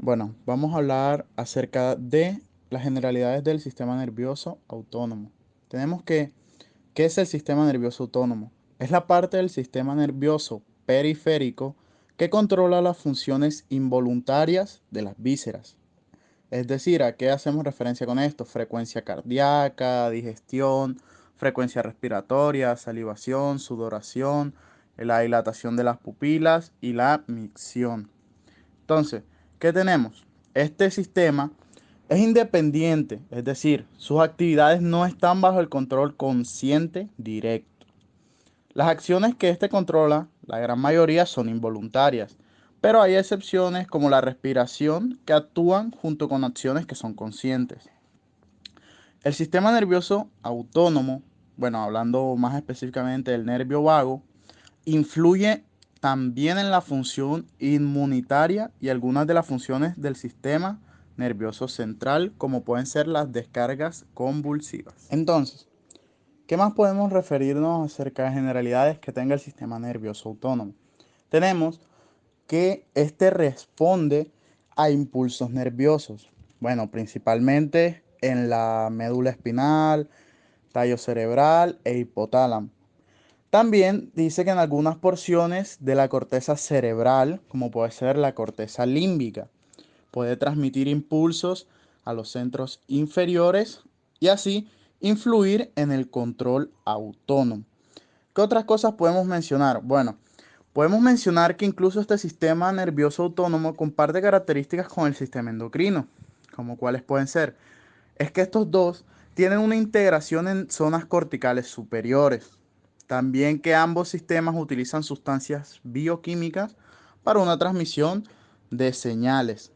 Bueno, vamos a hablar acerca de las generalidades del sistema nervioso autónomo. Tenemos que, ¿qué es el sistema nervioso autónomo? Es la parte del sistema nervioso periférico que controla las funciones involuntarias de las vísceras. Es decir, ¿a qué hacemos referencia con esto? Frecuencia cardíaca, digestión, frecuencia respiratoria, salivación, sudoración, la dilatación de las pupilas y la micción. Entonces, ¿qué tenemos? Este sistema es independiente, es decir, sus actividades no están bajo el control consciente directo. Las acciones que este controla, la gran mayoría son involuntarias, pero hay excepciones como la respiración que actúan junto con acciones que son conscientes. El sistema nervioso autónomo, bueno, hablando más específicamente del nervio vago, influye también en la función inmunitaria y algunas de las funciones del sistema nervioso central, como pueden ser las descargas convulsivas. Entonces, ¿qué más podemos referirnos acerca de generalidades que tenga el sistema nervioso autónomo? Tenemos que este responde a impulsos nerviosos. Bueno, principalmente en la médula espinal, tallo cerebral e hipotálamo. También dice que en algunas porciones de la corteza cerebral, como puede ser la corteza límbica, puede transmitir impulsos a los centros inferiores y así influir en el control autónomo. ¿Qué otras cosas podemos mencionar? Bueno, podemos mencionar que incluso este sistema nervioso autónomo comparte características con el sistema endocrino, como cuáles pueden ser. Es que estos dos tienen una integración en zonas corticales superiores. También que ambos sistemas utilizan sustancias bioquímicas para una transmisión de señales.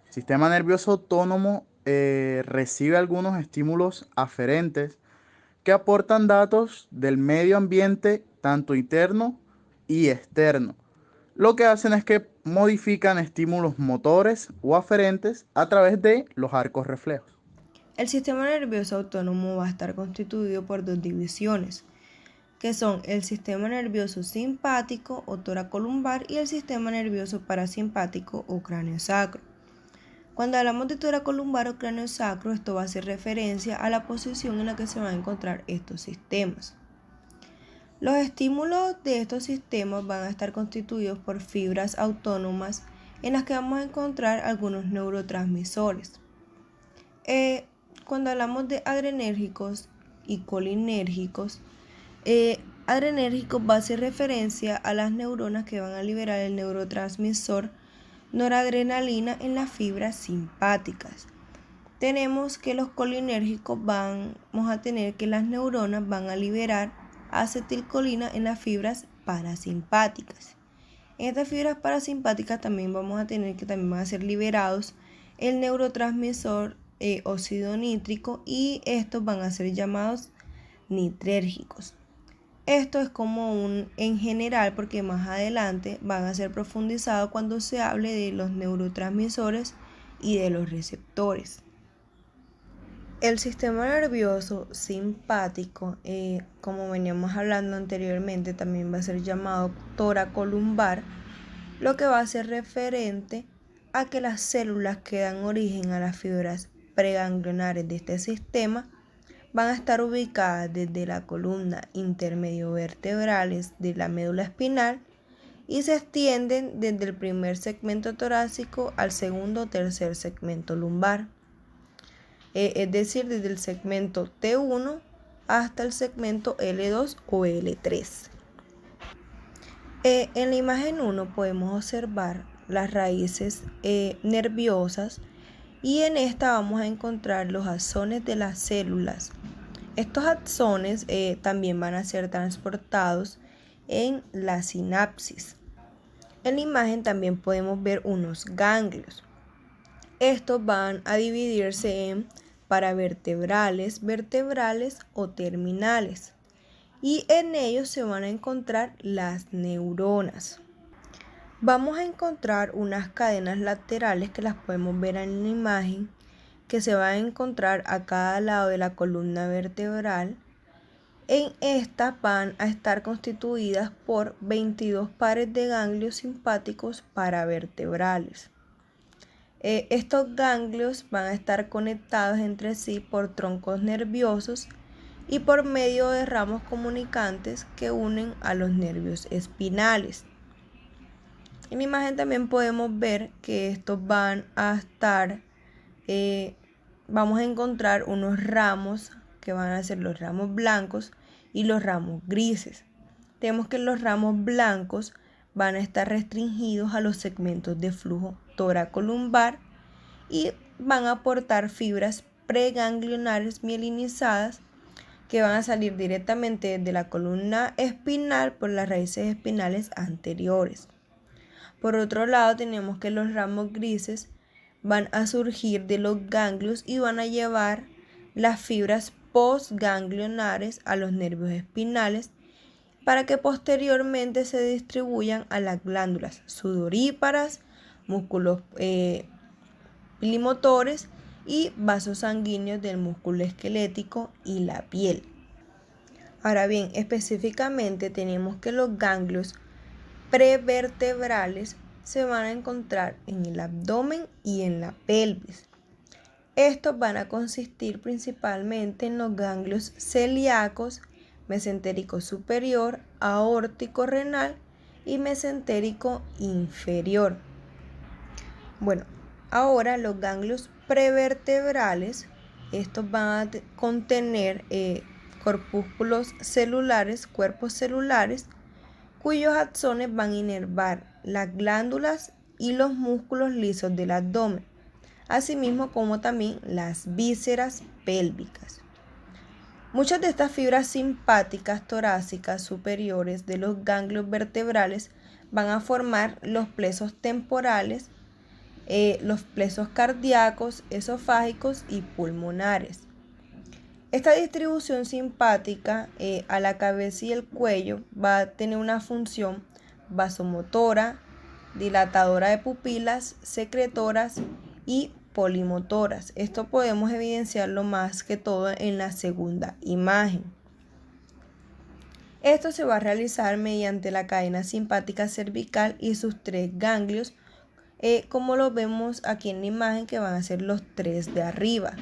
El sistema nervioso autónomo recibe algunos estímulos aferentes que aportan datos del medio ambiente, tanto interno y externo. Lo que hacen es que modifican estímulos motores o aferentes a través de los arcos reflejos. El sistema nervioso autónomo va a estar constituido por dos divisiones, que son el sistema nervioso simpático o toracolumbar y el sistema nervioso parasimpático o cráneo-sacro. Cuando hablamos de toracolumbar o cráneo-sacro, esto va a hacer referencia a la posición en la que se van a encontrar estos sistemas. Los estímulos de estos sistemas van a estar constituidos por fibras autónomas en las que vamos a encontrar algunos neurotransmisores. Cuando hablamos de adrenérgicos y colinérgicos, adrenérgicos va a hacer referencia a las neuronas que van a liberar el neurotransmisor noradrenalina en las fibras simpáticas. Tenemos que los colinérgicos vamos a tener que las neuronas van a liberar acetilcolina en las fibras parasimpáticas. En estas fibras parasimpáticas también vamos a tener que también van a ser liberados el neurotransmisor óxido nítrico y estos van a ser llamados nitrérgicos. Esto es como un en general porque más adelante van a ser profundizados cuando se hable de los neurotransmisores y de los receptores. El sistema nervioso simpático, como veníamos hablando anteriormente, también va a ser llamado toracolumbar, lo que va a ser referente a que las células que dan origen a las fibras preganglionares de este sistema van a estar ubicadas desde la columna intermedio vertebrales de la médula espinal y se extienden desde el primer segmento torácico al segundo o tercer segmento lumbar. Es decir, desde el segmento T1 hasta el segmento L2 o L3. En la imagen 1 podemos observar las raíces nerviosas y en esta vamos a encontrar los axones de las células. Estos axones también van a ser transportados en la sinapsis. En la imagen también podemos ver unos ganglios. Estos van a dividirse en paravertebrales, vertebrales o terminales. Y en ellos se van a encontrar las neuronas. Vamos a encontrar unas cadenas laterales que las podemos ver en la imagen, que se van a encontrar a cada lado de la columna vertebral. En estas van a estar constituidas por 22 pares de ganglios simpáticos paravertebrales. Estos ganglios van a estar conectados entre sí por troncos nerviosos y por medio de ramos comunicantes que unen a los nervios espinales. En la imagen también podemos ver que estos van a estar, vamos a encontrar unos ramos que van a ser los ramos blancos y los ramos grises. Tenemos que los ramos blancos van a estar restringidos a los segmentos de flujo toracolumbar y van a aportar fibras preganglionares mielinizadas que van a salir directamente de la columna espinal por las raíces espinales anteriores. Por otro lado, tenemos que los ramos grises van a surgir de los ganglios y van a llevar las fibras postganglionares a los nervios espinales para que posteriormente se distribuyan a las glándulas sudoríparas, músculos pilimotores y vasos sanguíneos del músculo esquelético y la piel. Ahora bien, específicamente tenemos que los ganglios prevertebrales se van a encontrar en el abdomen y en la pelvis. Estos van a consistir principalmente en los ganglios celíacos, mesentérico superior, aórtico renal y mesentérico inferior. Bueno, ahora los ganglios prevertebrales, estos van a contener corpúsculos celulares, cuerpos celulares, cuyos axones van a inervar las glándulas y los músculos lisos del abdomen, asimismo como también las vísceras pélvicas. Muchas de estas fibras simpáticas torácicas superiores de los ganglios vertebrales van a formar los plexos temporales, los plexos cardíacos, esofágicos y pulmonares. Esta distribución simpática a la cabeza y el cuello va a tener una función vasomotora, dilatadora de pupilas, secretoras y polimotoras. Esto podemos evidenciarlo más que todo en la segunda imagen. Esto se va a realizar mediante la cadena simpática cervical y sus tres ganglios, como lo vemos aquí en la imagen, que van a ser los tres de arriba.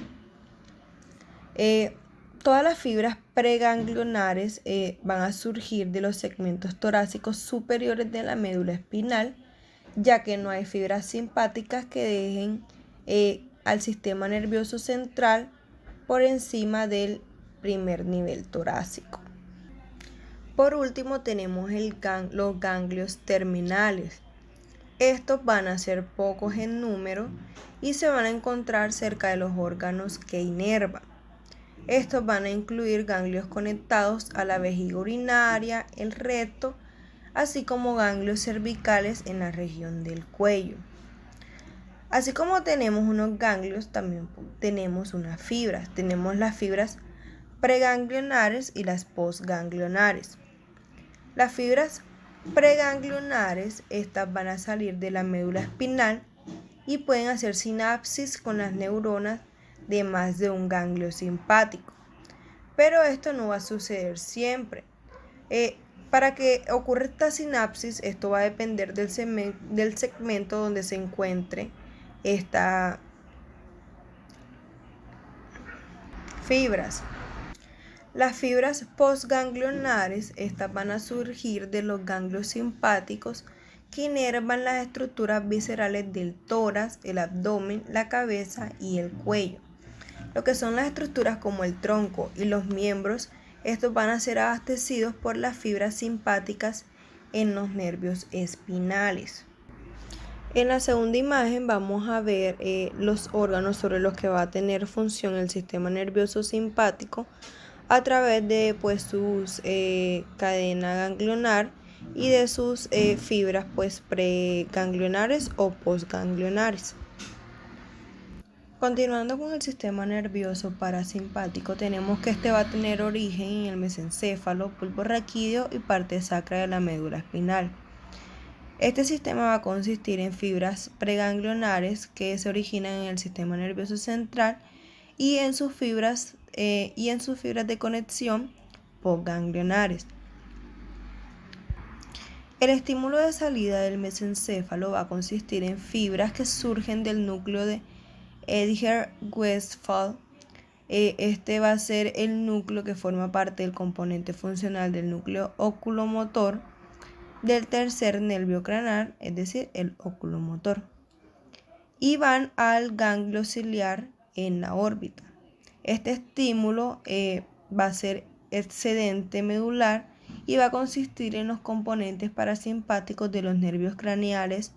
Todas las fibras preganglionares van a surgir de los segmentos torácicos superiores de la médula espinal, ya que no hay fibras simpáticas que dejen al sistema nervioso central por encima del primer nivel torácico. Por último, tenemos los ganglios terminales. Estos van a ser pocos en número y se van a encontrar cerca de los órganos que inervan. Estos van a incluir ganglios conectados a la vejiga urinaria, el recto, así como ganglios cervicales en la región del cuello. Así como tenemos unos ganglios, también tenemos unas fibras. Tenemos las fibras preganglionares y las postganglionares. Las fibras preganglionares, estas van a salir de la médula espinal y pueden hacer sinapsis con las neuronas de más de un ganglio simpático. Pero esto no va a suceder siempre. Para que ocurra esta sinapsis, esto va a depender del segmento donde se encuentre estas fibras. Las fibras postganglionares, estas van a surgir de los ganglios simpáticos que inervan las estructuras viscerales del tórax, el abdomen, la cabeza y el cuello. Lo que son las estructuras como el tronco y los miembros, estos van a ser abastecidos por las fibras simpáticas en los nervios espinales. En la segunda imagen vamos a ver los órganos sobre los que va a tener función el sistema nervioso simpático a través de sus cadena ganglionar y de sus fibras preganglionares o postganglionares. Continuando con el sistema nervioso parasimpático, tenemos que este va a tener origen en el mesencéfalo, bulbo raquídeo y parte sacra de la médula espinal. Este sistema va a consistir en fibras preganglionares que se originan en el sistema nervioso central y en sus fibras de conexión postganglionares. El estímulo de salida del mesencéfalo va a consistir en fibras que surgen del núcleo de Edgar-Westphal. Este va a ser el núcleo que forma parte del componente funcional del núcleo oculomotor del tercer nervio craneal, es decir, el oculomotor, y van al ganglio ciliar en la órbita. Este estímulo va a ser excedente medular y va a consistir en los componentes parasimpáticos de los nervios craneales,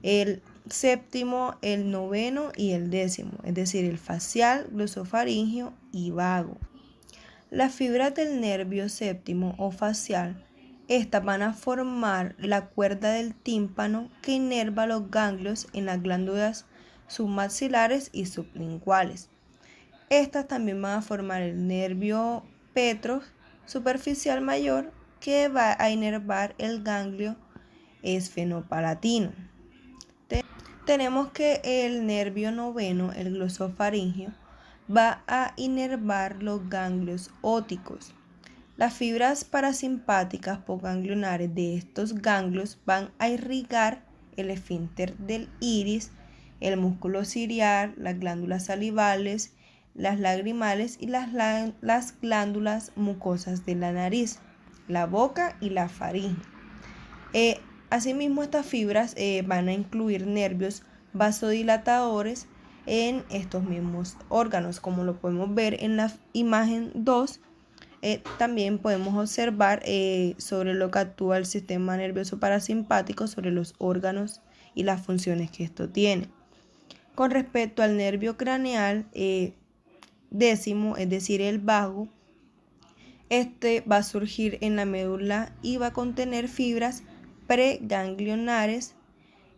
el séptimo, el noveno y el décimo, es decir, el facial, glosofaringeo y vago. Las fibras del nervio séptimo o facial, estas van a formar la cuerda del tímpano que inerva los ganglios en las glándulas submaxilares y sublinguales. Estas también van a formar el nervio petro superficial mayor que va a inervar el ganglio esfenopalatino. Tenemos que el nervio noveno, el glosofaringeo, va a inervar los ganglios ópticos. Las fibras parasimpáticas postganglionares de estos ganglios van a irrigar el esfínter del iris, el músculo ciliar, las glándulas salivales, las lagrimales y las glándulas mucosas de la nariz, la boca y la faringe. Asimismo, estas fibras van a incluir nervios vasodilatadores en estos mismos órganos, como lo podemos ver en la imagen 2. También podemos observar sobre lo que actúa el sistema nervioso parasimpático sobre los órganos y las funciones que esto tiene. Con respecto al nervio craneal décimo, es decir, el vago, este va a surgir en la médula y va a contener fibras preganglionares,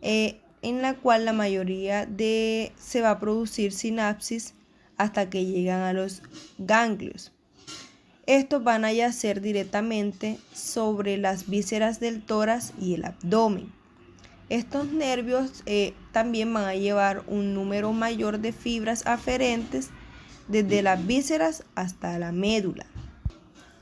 en la cual la mayoría se va a producir sinapsis hasta que llegan a los ganglios. Estos van a yacer directamente sobre las vísceras del tórax y el abdomen. Estos nervios también van a llevar un número mayor de fibras aferentes desde las vísceras hasta la médula.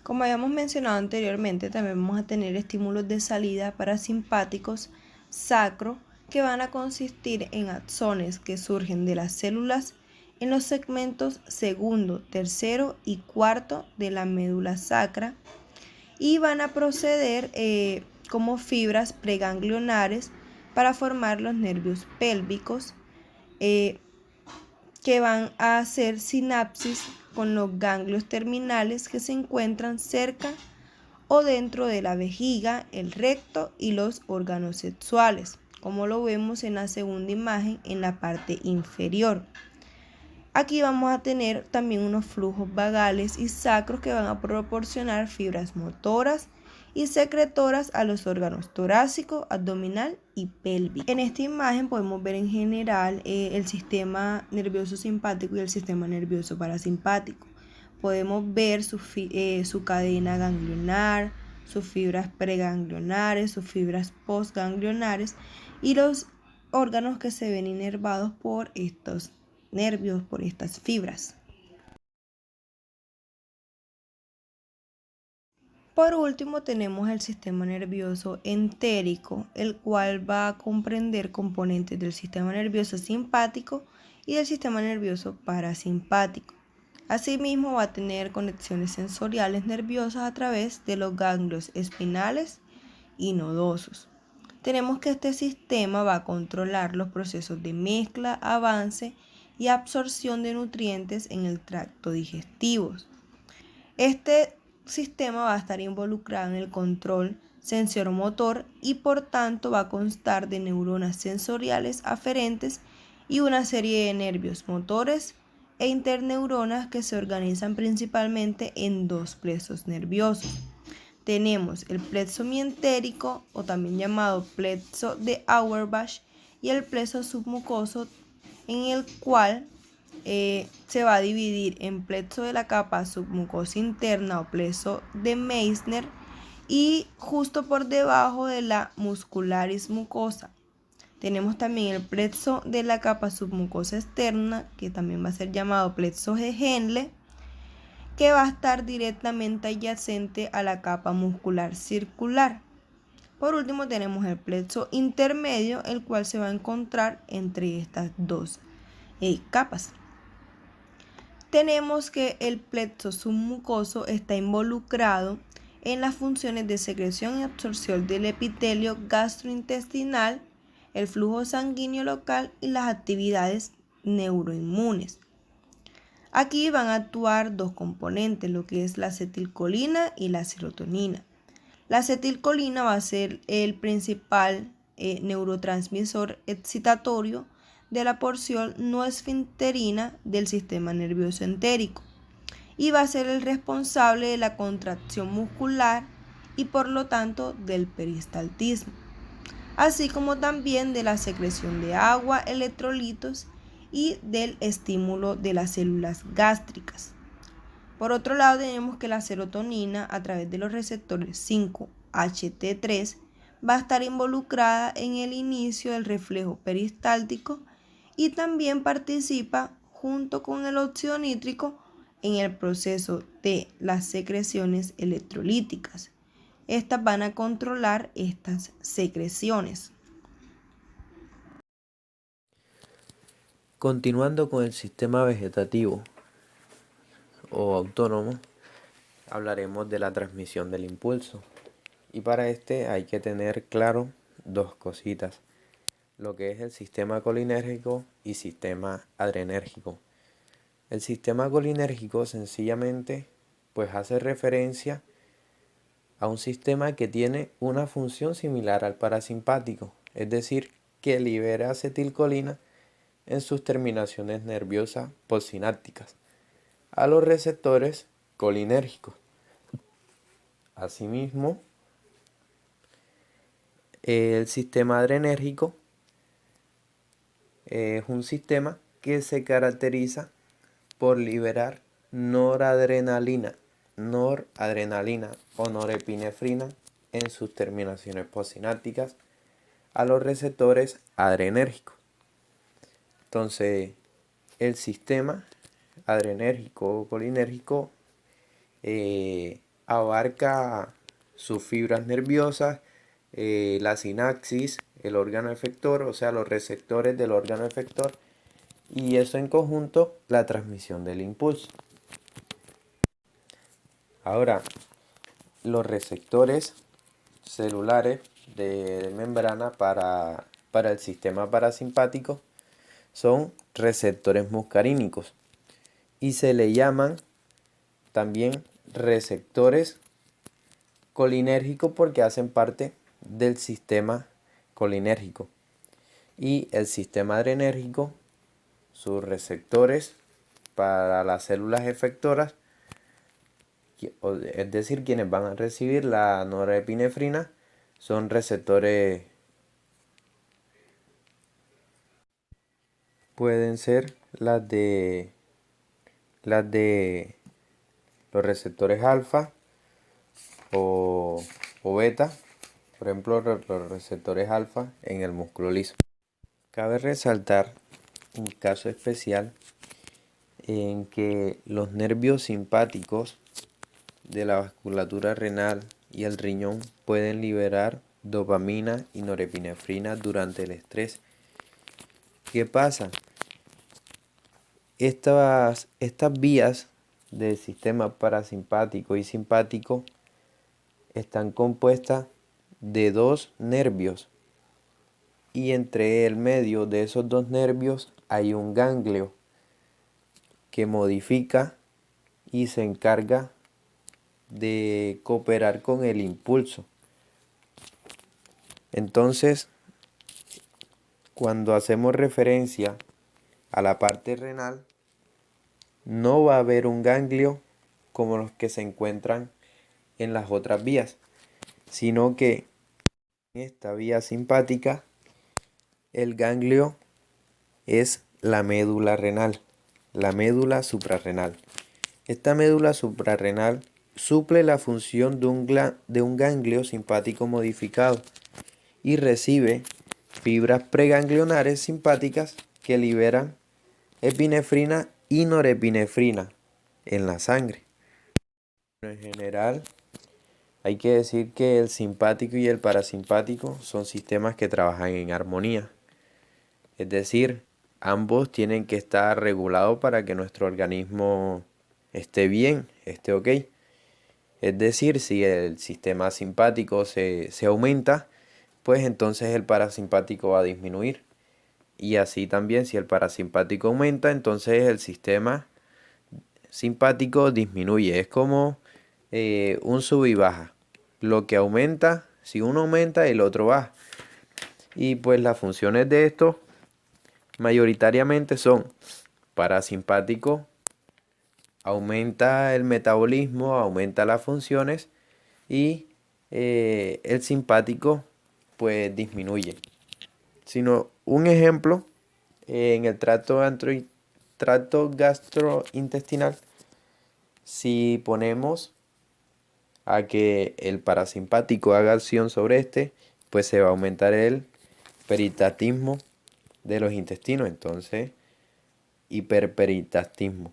Como habíamos mencionado anteriormente, también vamos a tener estímulos de salida parasimpáticos sacro que van a consistir en axones que surgen de las células en los segmentos segundo, tercero y cuarto de la médula sacra y van a proceder como fibras preganglionares para formar los nervios pélvicos que van a hacer sinapsis con los ganglios terminales que se encuentran cerca o dentro de la vejiga, el recto y los órganos sexuales, como lo vemos en la segunda imagen en la parte inferior. Aquí vamos a tener también unos flujos vagales y sacros que van a proporcionar fibras motoras y secretoras a los órganos torácico, abdominal y pélvico. En esta imagen podemos ver en general el sistema nervioso simpático y el sistema nervioso parasimpático. Podemos ver su cadena ganglionar, sus fibras preganglionares, sus fibras postganglionares y los órganos que se ven inervados por estos nervios, por estas fibras. Por último tenemos el sistema nervioso entérico, el cual va a comprender componentes del sistema nervioso simpático y del sistema nervioso parasimpático. Asimismo va a tener conexiones sensoriales nerviosas a través de los ganglios espinales y nodosos. Tenemos que este sistema va a controlar los procesos de mezcla, avance y absorción de nutrientes en el tracto digestivo. Este sistema va a estar involucrado en el control sensoromotor y por tanto va a constar de neuronas sensoriales aferentes y una serie de nervios motores e interneuronas que se organizan principalmente en dos plexos nerviosos. Tenemos el plexo mientérico o también llamado plexo de Auerbach y el plexo submucoso, en el cual se va a dividir en plexo de la capa submucosa interna o plexo de Meissner y justo por debajo de la muscularis mucosa. Tenemos también el plexo de la capa submucosa externa, que también va a ser llamado plexo de Henle, que va a estar directamente adyacente a la capa muscular circular. Por último tenemos el plexo intermedio, el cual se va a encontrar entre estas dos capas. Tenemos que el plexo submucoso está involucrado en las funciones de secreción y absorción del epitelio gastrointestinal, el flujo sanguíneo local y las actividades neuroinmunes. Aquí van a actuar dos componentes, lo que es la acetilcolina y la serotonina. La acetilcolina va a ser el principal neurotransmisor excitatorio de la porción no esfinterina del sistema nervioso entérico y va a ser el responsable de la contracción muscular y por lo tanto del peristaltismo, así como también de la secreción de agua, electrolitos y del estímulo de las células gástricas. Por otro lado, tenemos que la serotonina, a través de los receptores 5-HT3, va a estar involucrada en el inicio del reflejo peristáltico y también participa junto con el óxido nítrico en el proceso de las secreciones electrolíticas. Estas van a controlar estas secreciones. Continuando con el sistema vegetativo o autónomo, hablaremos de la transmisión del impulso. Y para este hay que tener claro dos cositas, lo que es el sistema colinérgico y sistema adrenérgico. El sistema colinérgico sencillamente pues hace referencia a un sistema que tiene una función similar al parasimpático, es decir, que libera acetilcolina en sus terminaciones nerviosas postsinápticas a los receptores colinérgicos. Asimismo, el sistema adrenérgico es un sistema que se caracteriza por liberar noradrenalina o norepinefrina en sus terminaciones postsinápticas a los receptores adrenérgicos. Entonces, el sistema adrenérgico o colinérgico abarca sus fibras nerviosas, la sinapsis, el órgano efector, o sea, los receptores del órgano efector, y eso en conjunto, la transmisión del impulso. Ahora, los receptores celulares de membrana para el sistema parasimpático son receptores muscarínicos y se le llaman también receptores colinérgicos porque hacen parte del sistema colinérgico. Y el sistema adrenérgico, sus receptores para las células efectoras, es decir, quienes van a recibir la norepinefrina, son receptores, pueden ser las de los receptores alfa o beta, por ejemplo, los receptores alfa en el músculo liso. Cabe resaltar un caso especial en que los nervios simpáticos de la vasculatura renal y el riñón pueden liberar dopamina y norepinefrina durante el estrés. ¿Qué pasa? Estas vías del sistema parasimpático y simpático están compuestas de dos nervios y entre el medio de esos dos nervios hay un ganglio que modifica y se encarga de cooperar con el impulso. Entonces, cuando hacemos referencia a la parte renal, no va a haber un ganglio como los que se encuentran en las otras vías, sino que en esta vía simpática el ganglio es la médula renal, la médula suprarrenal. Esta médula suprarrenal suple la función de un ganglio simpático modificado y recibe fibras preganglionares simpáticas que liberan epinefrina y norepinefrina en la sangre. En general, Hay que decir que el simpático y el parasimpático son sistemas que trabajan en armonía. Es decir, ambos tienen que estar regulados para que nuestro organismo esté bien, esté ok. Es decir, si el sistema simpático se aumenta, pues entonces el parasimpático va a disminuir. Y así también, si el parasimpático aumenta, entonces el sistema simpático disminuye. Es como un sub y baja. Lo que aumenta, si uno aumenta, el otro baja. Y pues las funciones de esto mayoritariamente son parasimpático, aumenta el metabolismo, aumenta las funciones y el simpático pues disminuye. Sino un ejemplo en el trato gastrointestinal, si ponemos a que el parasimpático haga acción sobre este, pues se va a aumentar el peristaltismo de los intestinos, entonces hiperperistaltismo.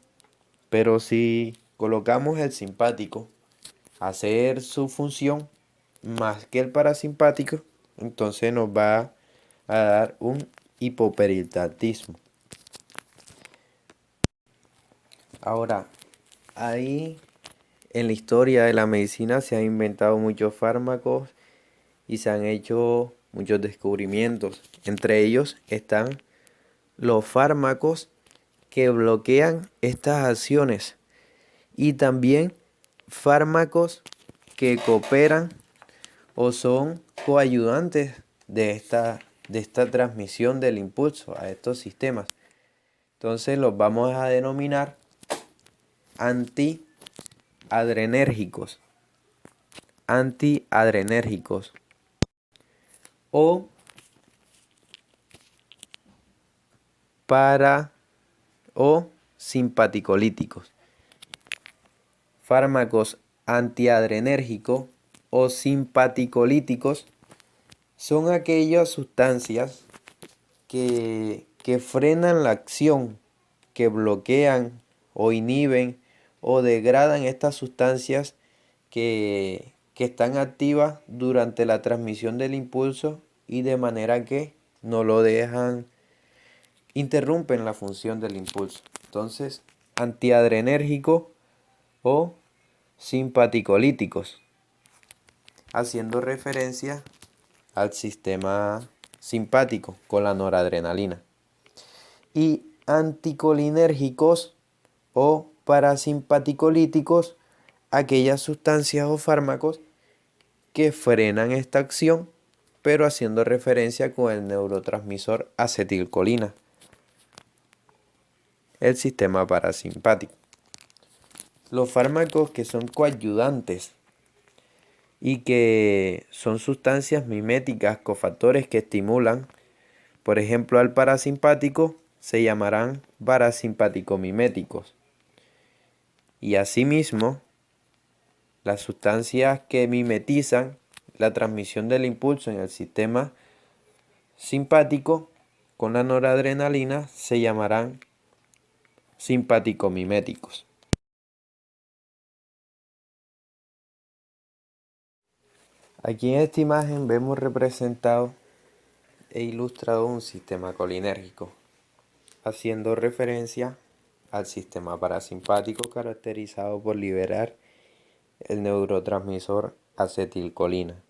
Pero si colocamos el simpático a hacer su función más que el parasimpático, entonces nos va a dar un hipoperistaltismo. Ahora, ahí en la historia de la medicina se han inventado muchos fármacos y se han hecho muchos descubrimientos. Entre ellos están los fármacos que bloquean estas acciones y también fármacos que cooperan o son coayudantes de esta transmisión del impulso a estos sistemas. Entonces los vamos a denominar antiadrenérgicos. Antiadrenérgicos o para o simpaticolíticos. Fármacos antiadrenérgicos o simpaticolíticos son aquellas sustancias que frenan la acción, que bloquean o inhiben o degradan estas sustancias que están activas durante la transmisión del impulso y de manera que no lo dejan, interrumpen la función del impulso. Entonces, antiadrenérgicos o simpaticolíticos, haciendo referencia al sistema simpático con la noradrenalina. Y anticolinérgicos o parasimpaticolíticos, aquellas sustancias o fármacos que frenan esta acción, pero haciendo referencia con el neurotransmisor acetilcolina, el sistema parasimpático. Los fármacos que son coayudantes y que son sustancias miméticas, cofactores que estimulan, por ejemplo, al parasimpático, se llamarán parasimpático-miméticos. Y asimismo, las sustancias que mimetizan la transmisión del impulso en el sistema simpático con la noradrenalina se llamarán simpático-miméticos. Aquí en esta imagen vemos representado e ilustrado un sistema colinérgico, haciendo referencia al sistema parasimpático caracterizado por liberar el neurotransmisor acetilcolina.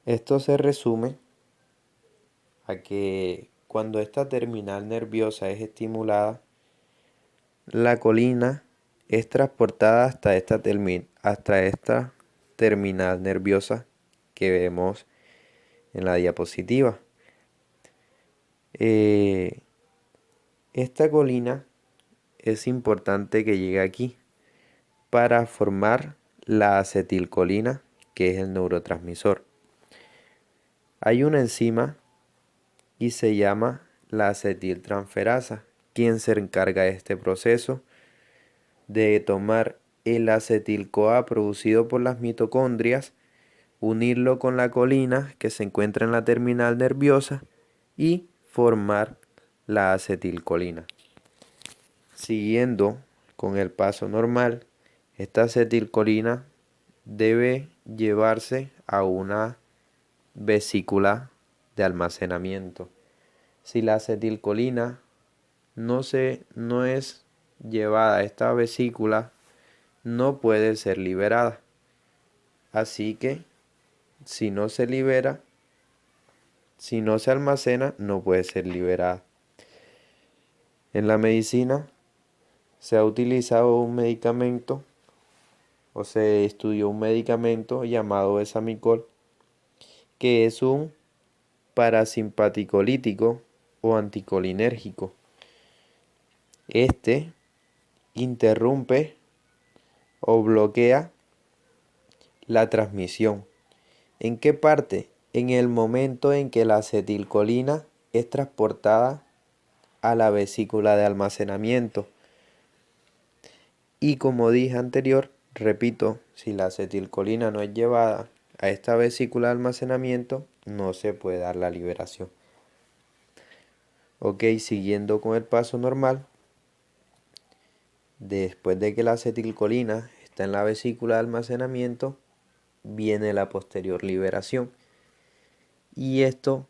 Esto se resume a que cuando esta terminal nerviosa es estimulada, la colina es transportada hasta esta terminal nerviosa que vemos en la diapositiva. Esta colina es importante que llegue aquí para formar la acetilcolina, que es el neurotransmisor. Hay una enzima y se llama la acetiltransferasa, quien se encarga de este proceso de tomar el acetil-CoA producido por las mitocondrias, unirlo con la colina que se encuentra en la terminal nerviosa y formar la acetilcolina. Siguiendo con el paso normal, esta acetilcolina debe llevarse a una vesícula de almacenamiento. Si la acetilcolina no es llevada a esta vesícula, no puede ser liberada. Así que si no se libera, si no se almacena, no puede ser liberada. En la medicina se ha utilizado un medicamento o se estudió un medicamento llamado Esamicol, que es un parasimpaticolítico o anticolinérgico. Este interrumpe o bloquea la transmisión. ¿En qué parte? En el momento en que la acetilcolina es transportada a la vesícula de almacenamiento. Y como dije anterior, repito, si la acetilcolina no es llevada a esta vesícula de almacenamiento, no se puede dar la liberación. Ok, siguiendo con el paso normal, después de que la acetilcolina está en la vesícula de almacenamiento, viene la posterior liberación. Y esto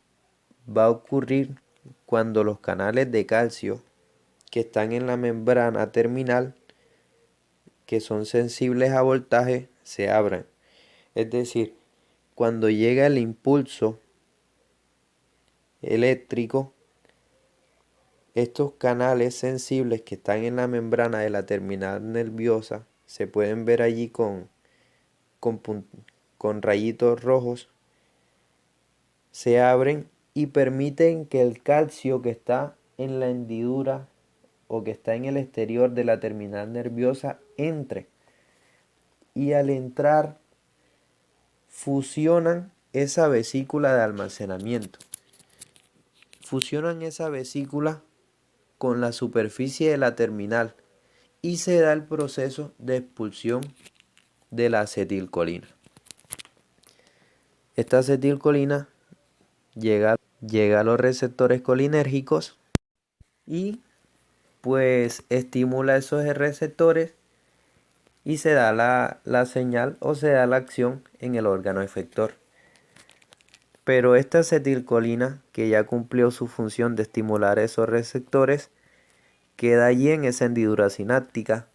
va a ocurrir cuando los canales de calcio que están en la membrana terminal, que son sensibles a voltaje, se abran. Es decir, cuando llega el impulso eléctrico, estos canales sensibles que están en la membrana de la terminal nerviosa se pueden ver allí con rayitos rojos, se abren y permiten que el calcio que está en la hendidura o que está en el exterior de la terminal nerviosa entre. Y al entrar, fusionan esa vesícula de almacenamiento. Fusionan esa vesícula con la superficie de la terminal y se da el proceso de expulsión de la acetilcolina. Esta acetilcolina llega a los receptores colinérgicos y pues estimula esos receptores y se da la señal o se da la acción en el órgano efector. Pero esta acetilcolina, que ya cumplió su función de estimular esos receptores, queda allí en esa hendidura sináptica.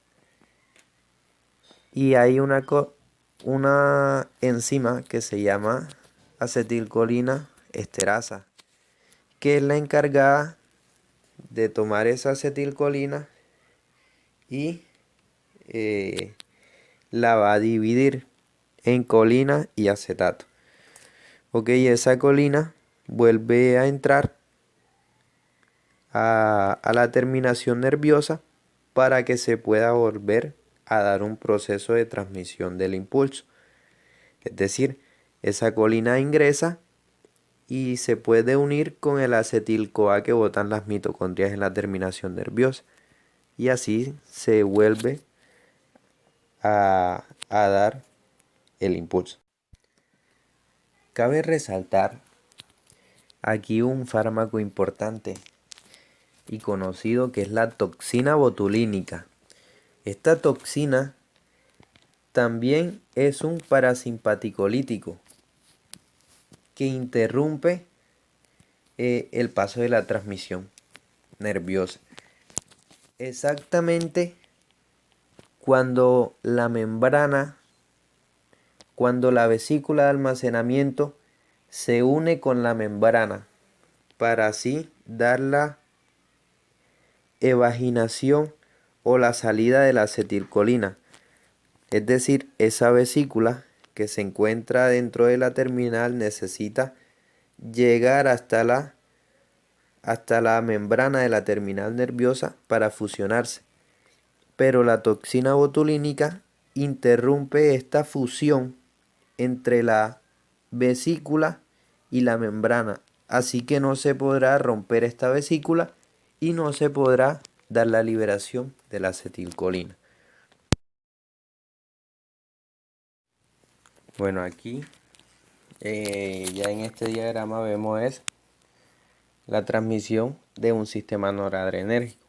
Y hay una enzima que se llama acetilcolina esterasa, que es la encargada de tomar esa acetilcolina y la va a dividir en colina y acetato. Ok, esa colina vuelve a entrar a la terminación nerviosa para que se pueda volver a dar un proceso de transmisión del impulso. Es decir, esa colina ingresa y se puede unir con el acetil-CoA que botan las mitocondrias en la terminación nerviosa. Y así se vuelve a dar el impulso. Cabe resaltar aquí un fármaco importante y conocido que es la toxina botulínica. Esta toxina también es un parasimpaticolítico que interrumpe el paso de la transmisión nerviosa. Exactamente cuando la vesícula de almacenamiento se une con la membrana para así dar la evaginación o la salida de la acetilcolina. Es decir, esa vesícula que se encuentra dentro de la terminal necesita llegar hasta la membrana de la terminal nerviosa para fusionarse. Pero la toxina botulínica interrumpe esta fusión entre la vesícula y la membrana. Así que no se podrá romper esta vesícula y no se podrá dar la liberación de la acetilcolina. Bueno, aquí ya en este diagrama vemos es la transmisión de un sistema noradrenérgico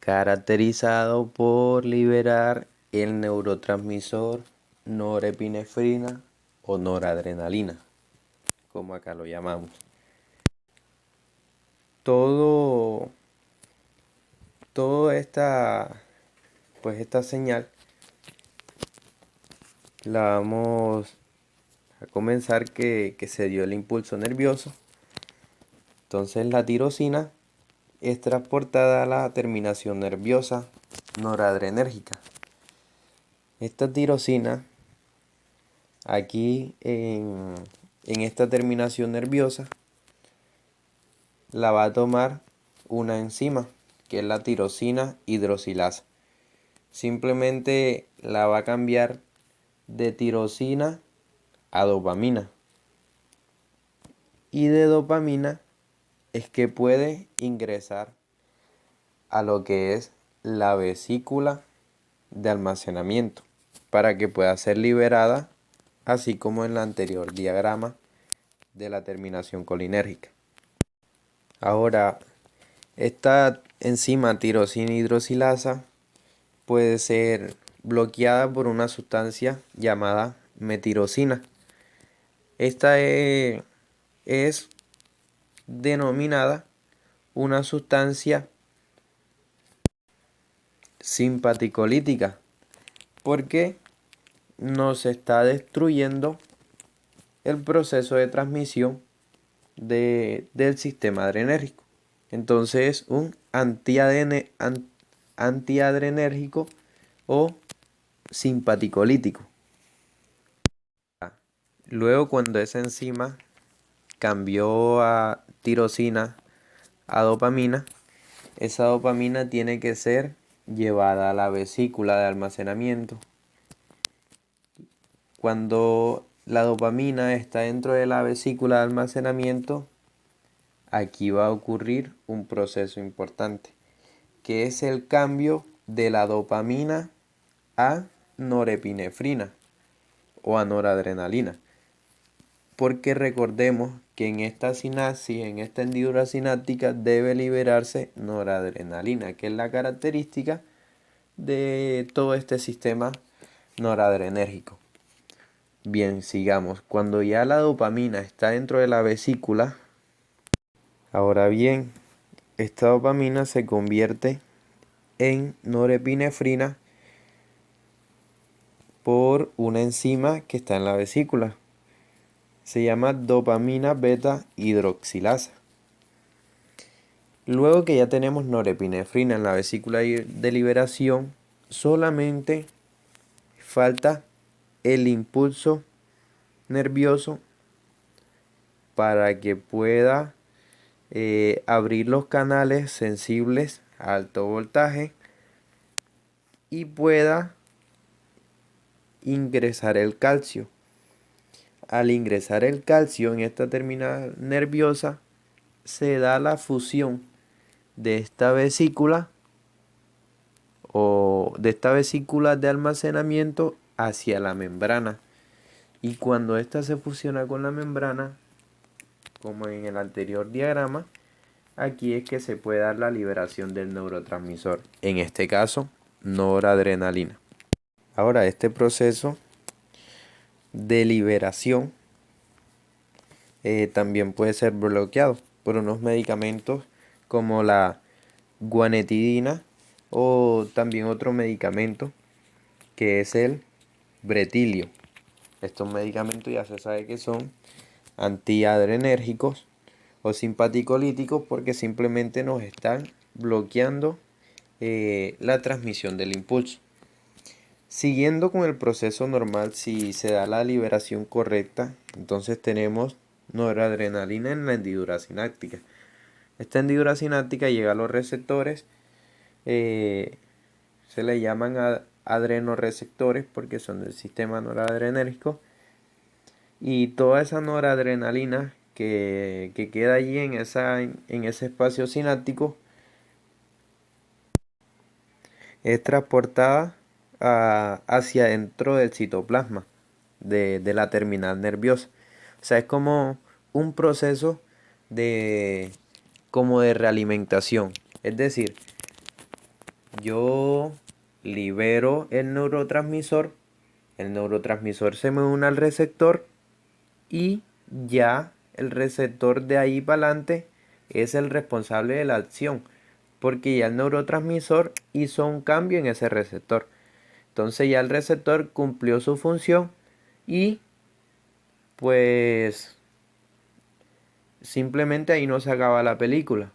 caracterizado por liberar el neurotransmisor norepinefrina o noradrenalina, como acá lo llamamos. Todo, esta señal la vamos a comenzar que se dio el impulso nervioso. Entonces la tirosina es transportada a la terminación nerviosa noradrenérgica. Esta tirosina aquí en esta terminación nerviosa la va a tomar una enzima que es la tirosina hidroxilasa. Simplemente la va a cambiar de tirosina a dopamina. Y de dopamina es que puede ingresar a lo que es la vesícula de almacenamiento para que pueda ser liberada, así como en el anterior diagrama de la terminación colinérgica. Ahora, esta enzima tirosina hidroxilasa puede ser bloqueada por una sustancia llamada metirosina. Esta es denominada una sustancia simpaticolítica porque nos está destruyendo el proceso de transmisión del sistema adrenérgico. Entonces, un antiadrenérgico o simpaticolítico. Luego, cuando esa enzima cambió a tirosina a dopamina, esa dopamina tiene que ser llevada a la vesícula de almacenamiento. Cuando la dopamina está dentro de la vesícula de almacenamiento, aquí va a ocurrir un proceso importante, que es el cambio de la dopamina a norepinefrina o a noradrenalina. Porque recordemos que en esta sinapsis, en esta hendidura sináptica, debe liberarse noradrenalina, que es la característica de todo este sistema noradrenérgico. Bien, sigamos. Cuando ya la dopamina está dentro de la vesícula, ahora bien, esta dopamina se convierte en norepinefrina por una enzima que está en la vesícula. Se llama dopamina beta hidroxilasa. Luego que ya tenemos norepinefrina en la vesícula de liberación, solamente falta el impulso nervioso para que pueda abrir los canales sensibles a alto voltaje y pueda ingresar el calcio. Al ingresar el calcio en esta terminal nerviosa, se da la fusión de esta vesícula o de esta vesícula de almacenamiento hacia la membrana. Y cuando esta se fusiona con la membrana, como en el anterior diagrama, aquí es que se puede dar la liberación del neurotransmisor, en este caso, noradrenalina. Ahora, este proceso de liberación también puede ser bloqueado por unos medicamentos como la guanetidina o también otro medicamento que es el bretilio. Estos medicamentos ya se sabe que son antiadrenérgicos o simpaticolíticos porque simplemente nos están bloqueando la transmisión del impulso. Siguiendo con el proceso normal, si se da la liberación correcta, entonces tenemos noradrenalina en la hendidura sináptica. Esta hendidura sináptica llega a los receptores, se le llaman adrenoreceptores porque son del sistema noradrenérgico, y toda esa noradrenalina que queda allí en ese espacio sináptico es transportada hacia dentro del citoplasma de la terminal nerviosa. O sea, es como un proceso como de realimentación. Es decir, yo libero el neurotransmisor, el neurotransmisor se me une al receptor y ya el receptor de ahí para adelante es el responsable de la acción, porque ya el neurotransmisor hizo un cambio en ese receptor. Entonces ya el receptor cumplió su función y pues simplemente ahí no se acaba la película.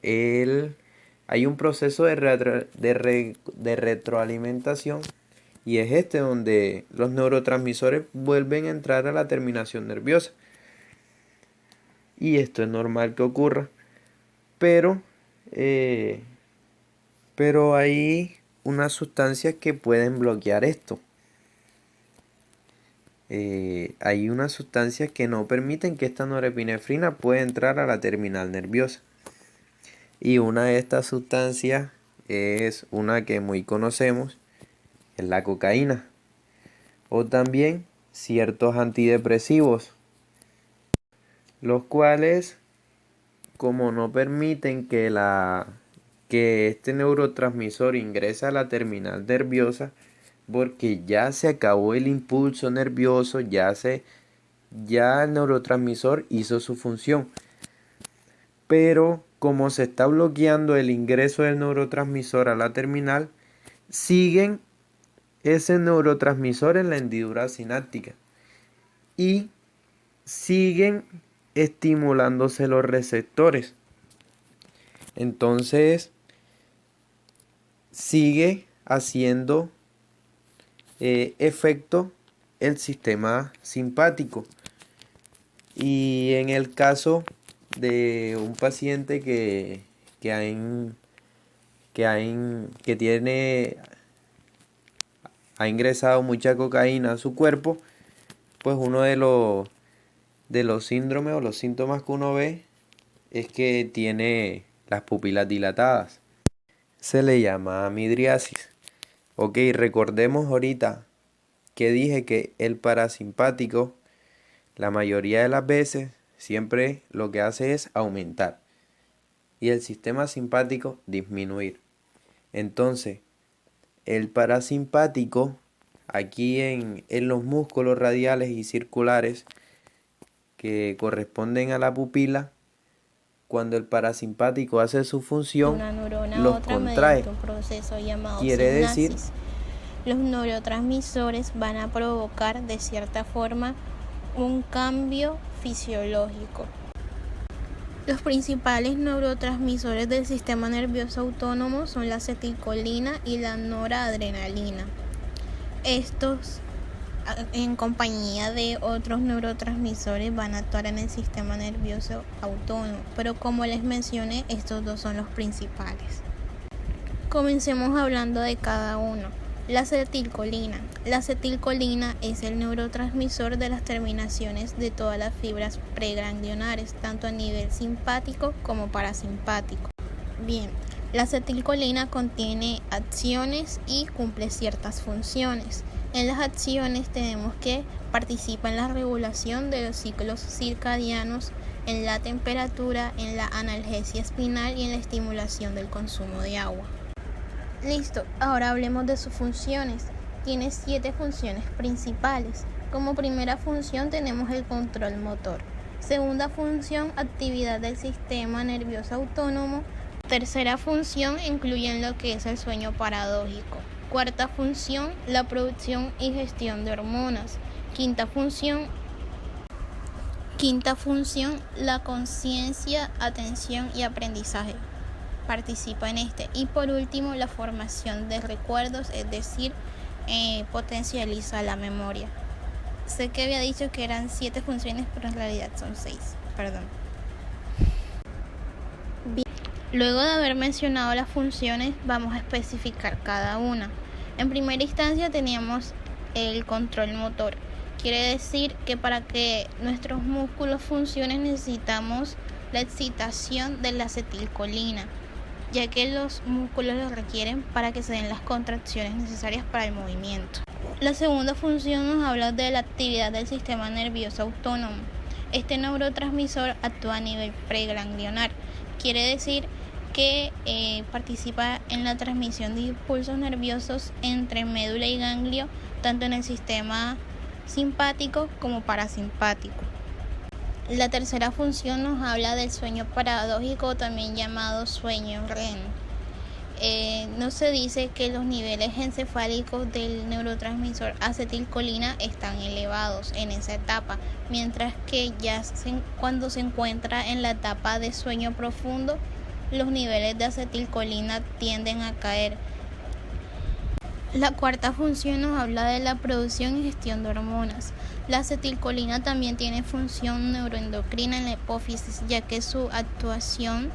Hay un proceso de retroalimentación y es este donde los neurotransmisores vuelven a entrar a la terminación nerviosa. Y esto es normal que ocurra, pero hay unas sustancias que pueden bloquear esto. Hay unas sustancias que no permiten que esta norepinefrina pueda entrar a la terminal nerviosa. Y una de estas sustancias es una que muy conocemos, es la cocaína. O también ciertos antidepresivos, los cuales, como no permiten que este neurotransmisor ingrese a la terminal nerviosa, porque ya se acabó el impulso nervioso, ya el neurotransmisor hizo su función. Pero como se está bloqueando el ingreso del neurotransmisor a la terminal, siguen ese neurotransmisor en la hendidura sináptica y siguen estimulándose los receptores. Entonces sigue haciendo efecto el sistema simpático. Y en el caso de un paciente que ha ingresado mucha cocaína a su cuerpo, pues uno de los síndromes o los síntomas que uno ve es que tiene las pupilas dilatadas. Se le llama midriasis. Ok, recordemos ahorita que dije que el parasimpático, la mayoría de las veces, siempre lo que hace es aumentar y el sistema simpático disminuir. Entonces, el parasimpático, aquí en los músculos radiales y circulares que corresponden a la pupila, cuando el parasimpático hace su función, los contrae. Un proceso llamado Quiere decir, los neurotransmisores van a provocar de cierta forma un cambio fisiológico. Los principales neurotransmisores del sistema nervioso autónomo son la acetilcolina y la noradrenalina. Estos, en compañía de otros neurotransmisores, van a actuar en el sistema nervioso autónomo, pero como les mencioné, estos dos son los principales. Comencemos hablando de cada uno. La acetilcolina. La acetilcolina es el neurotransmisor de las terminaciones de todas las fibras preganglionares, tanto a nivel simpático como parasimpático. Bien, la acetilcolina contiene acciones y cumple ciertas funciones. En las acciones tenemos que participa en la regulación de los ciclos circadianos, en la temperatura, en la analgesia espinal y en la estimulación del consumo de agua. Listo, ahora hablemos de sus funciones. Tiene 7 funciones principales. Como primera función tenemos el control motor. Segunda función, actividad del sistema nervioso autónomo. Tercera función, incluyen lo que es el sueño paradójico. Cuarta función, la producción y gestión de hormonas. Quinta función, la conciencia, atención y aprendizaje. Participa en este. Y por último, la formación de recuerdos, es decir, potencializa la memoria. Sé que había dicho que eran 7 funciones, pero en realidad son 6. Perdón. Bien. Luego de haber mencionado las funciones, vamos a especificar cada una. En primera instancia teníamos el control motor. Quiere decir que para que nuestros músculos funcionen necesitamos la excitación de la acetilcolina, ya que los músculos lo requieren para que se den las contracciones necesarias para el movimiento. La segunda función nos habla de la actividad del sistema nervioso autónomo. Este neurotransmisor actúa a nivel preganglionar. Quiere decir que participa en la transmisión de impulsos nerviosos entre médula y ganglio, tanto en el sistema simpático como parasimpático. La tercera función nos habla del sueño paradójico, también llamado sueño REM. Nos se dice que los niveles encefálicos del neurotransmisor acetilcolina están elevados en esa etapa, mientras que cuando se encuentra en la etapa de sueño profundo, los niveles de acetilcolina tienden a caer. La cuarta función nos habla de la producción y gestión de hormonas. La acetilcolina también tiene función neuroendocrina en la hipófisis, ya que su actuación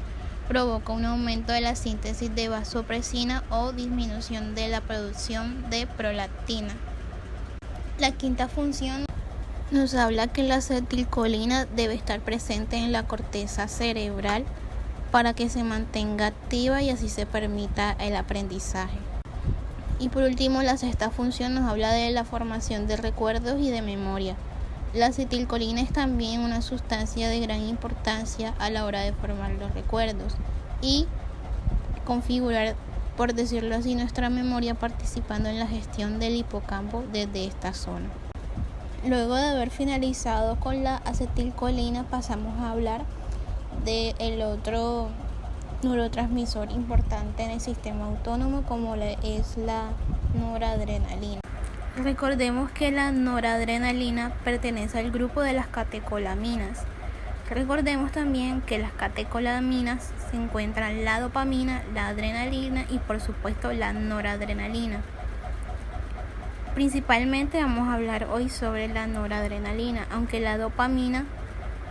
provoca un aumento de la síntesis de vasopresina o disminución de la producción de prolactina. La quinta función nos habla que la acetilcolina debe estar presente en la corteza cerebral para que se mantenga activa y así se permita el aprendizaje. Y por último, la sexta función nos habla de la formación de recuerdos y de memoria. La acetilcolina es también una sustancia de gran importancia a la hora de formar los recuerdos y configurar, por decirlo así, nuestra memoria participando en la gestión del hipocampo desde esta zona. Luego de haber finalizado con la acetilcolina, pasamos a hablar del otro neurotransmisor importante en el sistema autónomo, como es la noradrenalina. Recordemos que la noradrenalina pertenece al grupo de las catecolaminas. Recordemos también que las catecolaminas se encuentran la dopamina, la adrenalina y por supuesto la noradrenalina. Principalmente vamos a hablar hoy sobre la noradrenalina, aunque la dopamina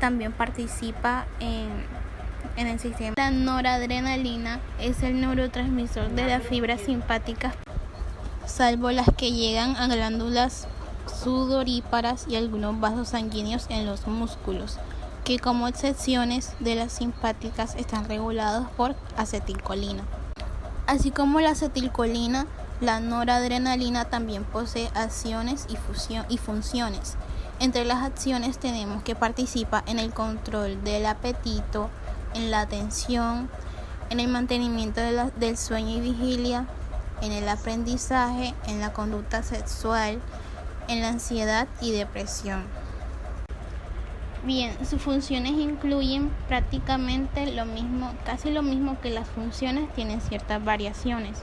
también participa en el sistema. La noradrenalina es el neurotransmisor de las fibras simpáticas, salvo las que llegan a glándulas sudoríparas y algunos vasos sanguíneos en los músculos, que como excepciones de las simpáticas están regulados por acetilcolina. Así como la acetilcolina, la noradrenalina también posee acciones y funciones. Entre las acciones tenemos que participa en el control del apetito, en la atención, en el mantenimiento del sueño y vigilia, en el aprendizaje, en la conducta sexual, en la ansiedad y depresión. Bien, sus funciones incluyen prácticamente lo mismo, casi lo mismo que las funciones, tienen ciertas variaciones.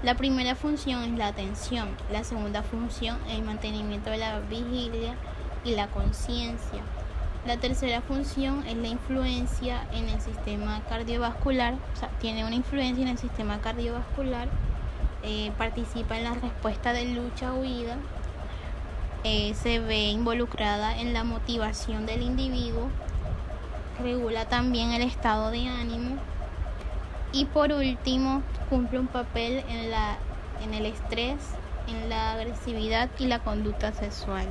La primera función es la atención, la segunda función es el mantenimiento de la vigilia y la conciencia. La tercera función es la influencia en el sistema cardiovascular, tiene una influencia en el sistema cardiovascular, participa en la respuesta de lucha-huida, se ve involucrada en la motivación del individuo, regula también el estado de ánimo y por último cumple un papel en el estrés, en la agresividad y la conducta sexual.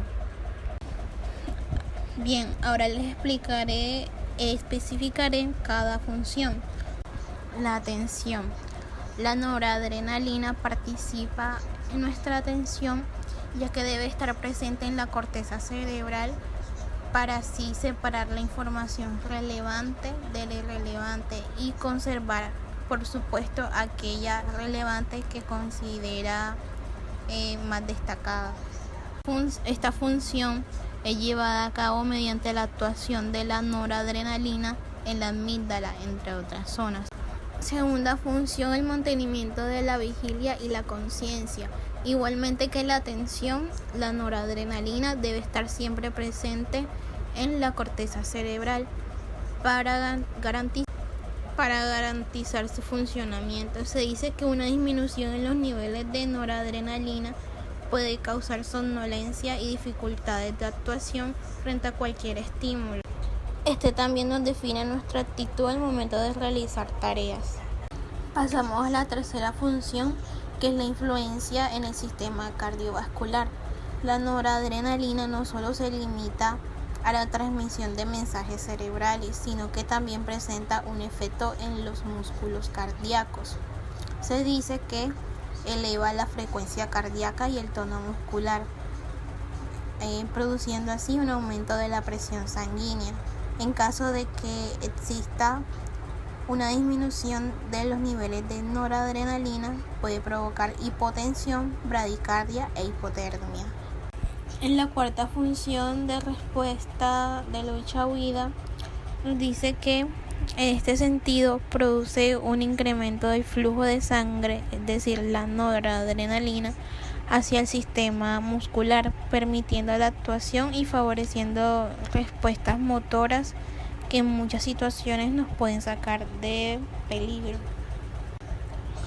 Bien, ahora les especificaré cada función. La atención. La noradrenalina participa en nuestra atención, ya que debe estar presente en la corteza cerebral para así separar la información relevante de la irrelevante y conservar, por supuesto, aquella relevante que considera más destacada. Esta función es llevada a cabo mediante la actuación de la noradrenalina en la amígdala, entre otras zonas. Segunda función, el mantenimiento de la vigilia y la conciencia. Igualmente que la atención, la noradrenalina debe estar siempre presente en la corteza cerebral para garantizar su funcionamiento. Se dice que una disminución en los niveles de noradrenalina puede causar somnolencia y dificultades de actuación frente a cualquier estímulo. Este también nos define nuestra actitud al momento de realizar tareas. Pasamos a la tercera función, que es la influencia en el sistema cardiovascular. La noradrenalina no solo se limita a la transmisión de mensajes cerebrales, sino que también presenta un efecto en los músculos cardíacos. Se dice que eleva la frecuencia cardíaca y el tono muscular, produciendo así un aumento de la presión sanguínea. En caso de que exista Una disminución de los niveles de noradrenalina puede provocar hipotensión, bradicardia e hipotermia. En la cuarta función de respuesta de lucha-huida, nos dice que en este sentido produce un incremento del flujo de sangre, es decir, la noradrenalina, hacia el sistema muscular, permitiendo la actuación y favoreciendo respuestas motoras que en muchas situaciones nos pueden sacar de peligro.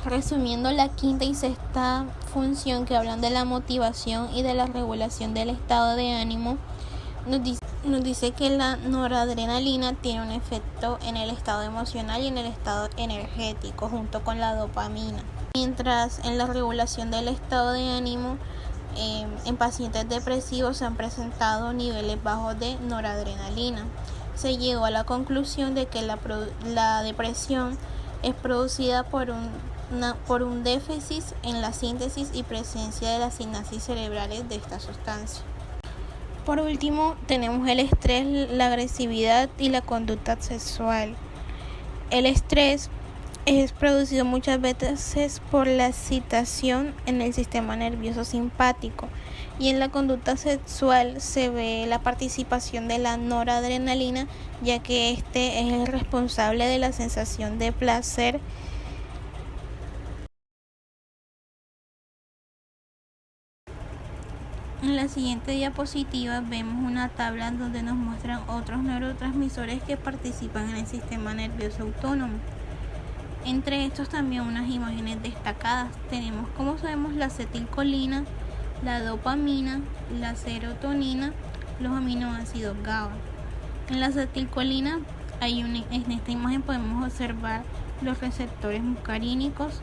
Resumiendo, la quinta y sexta función, que hablan de la motivación y de la regulación del estado de ánimo, nos dice que la noradrenalina tiene un efecto en el estado emocional y en el estado energético junto con la dopamina. Mientras en la regulación del estado de ánimo, en pacientes depresivos se han presentado niveles bajos de noradrenalina. Se llegó a la conclusión de que la depresión es producida por un déficit en la síntesis y presencia de las sinapsis cerebrales de esta sustancia. Por último, tenemos el estrés, la agresividad y la conducta sexual. El estrés es producido muchas veces por la excitación en el sistema nervioso simpático, y en la conducta sexual se ve la participación de la noradrenalina, ya que este es el responsable de la sensación de placer. En la siguiente diapositiva vemos una tabla donde nos muestran otros neurotransmisores que participan en el sistema nervioso autónomo. Entre estos también unas imágenes destacadas. Tenemos, como sabemos, la acetilcolina, la dopamina, la serotonina, los aminoácidos GABA. En la acetilcolina en esta imagen podemos observar los receptores muscarínicos.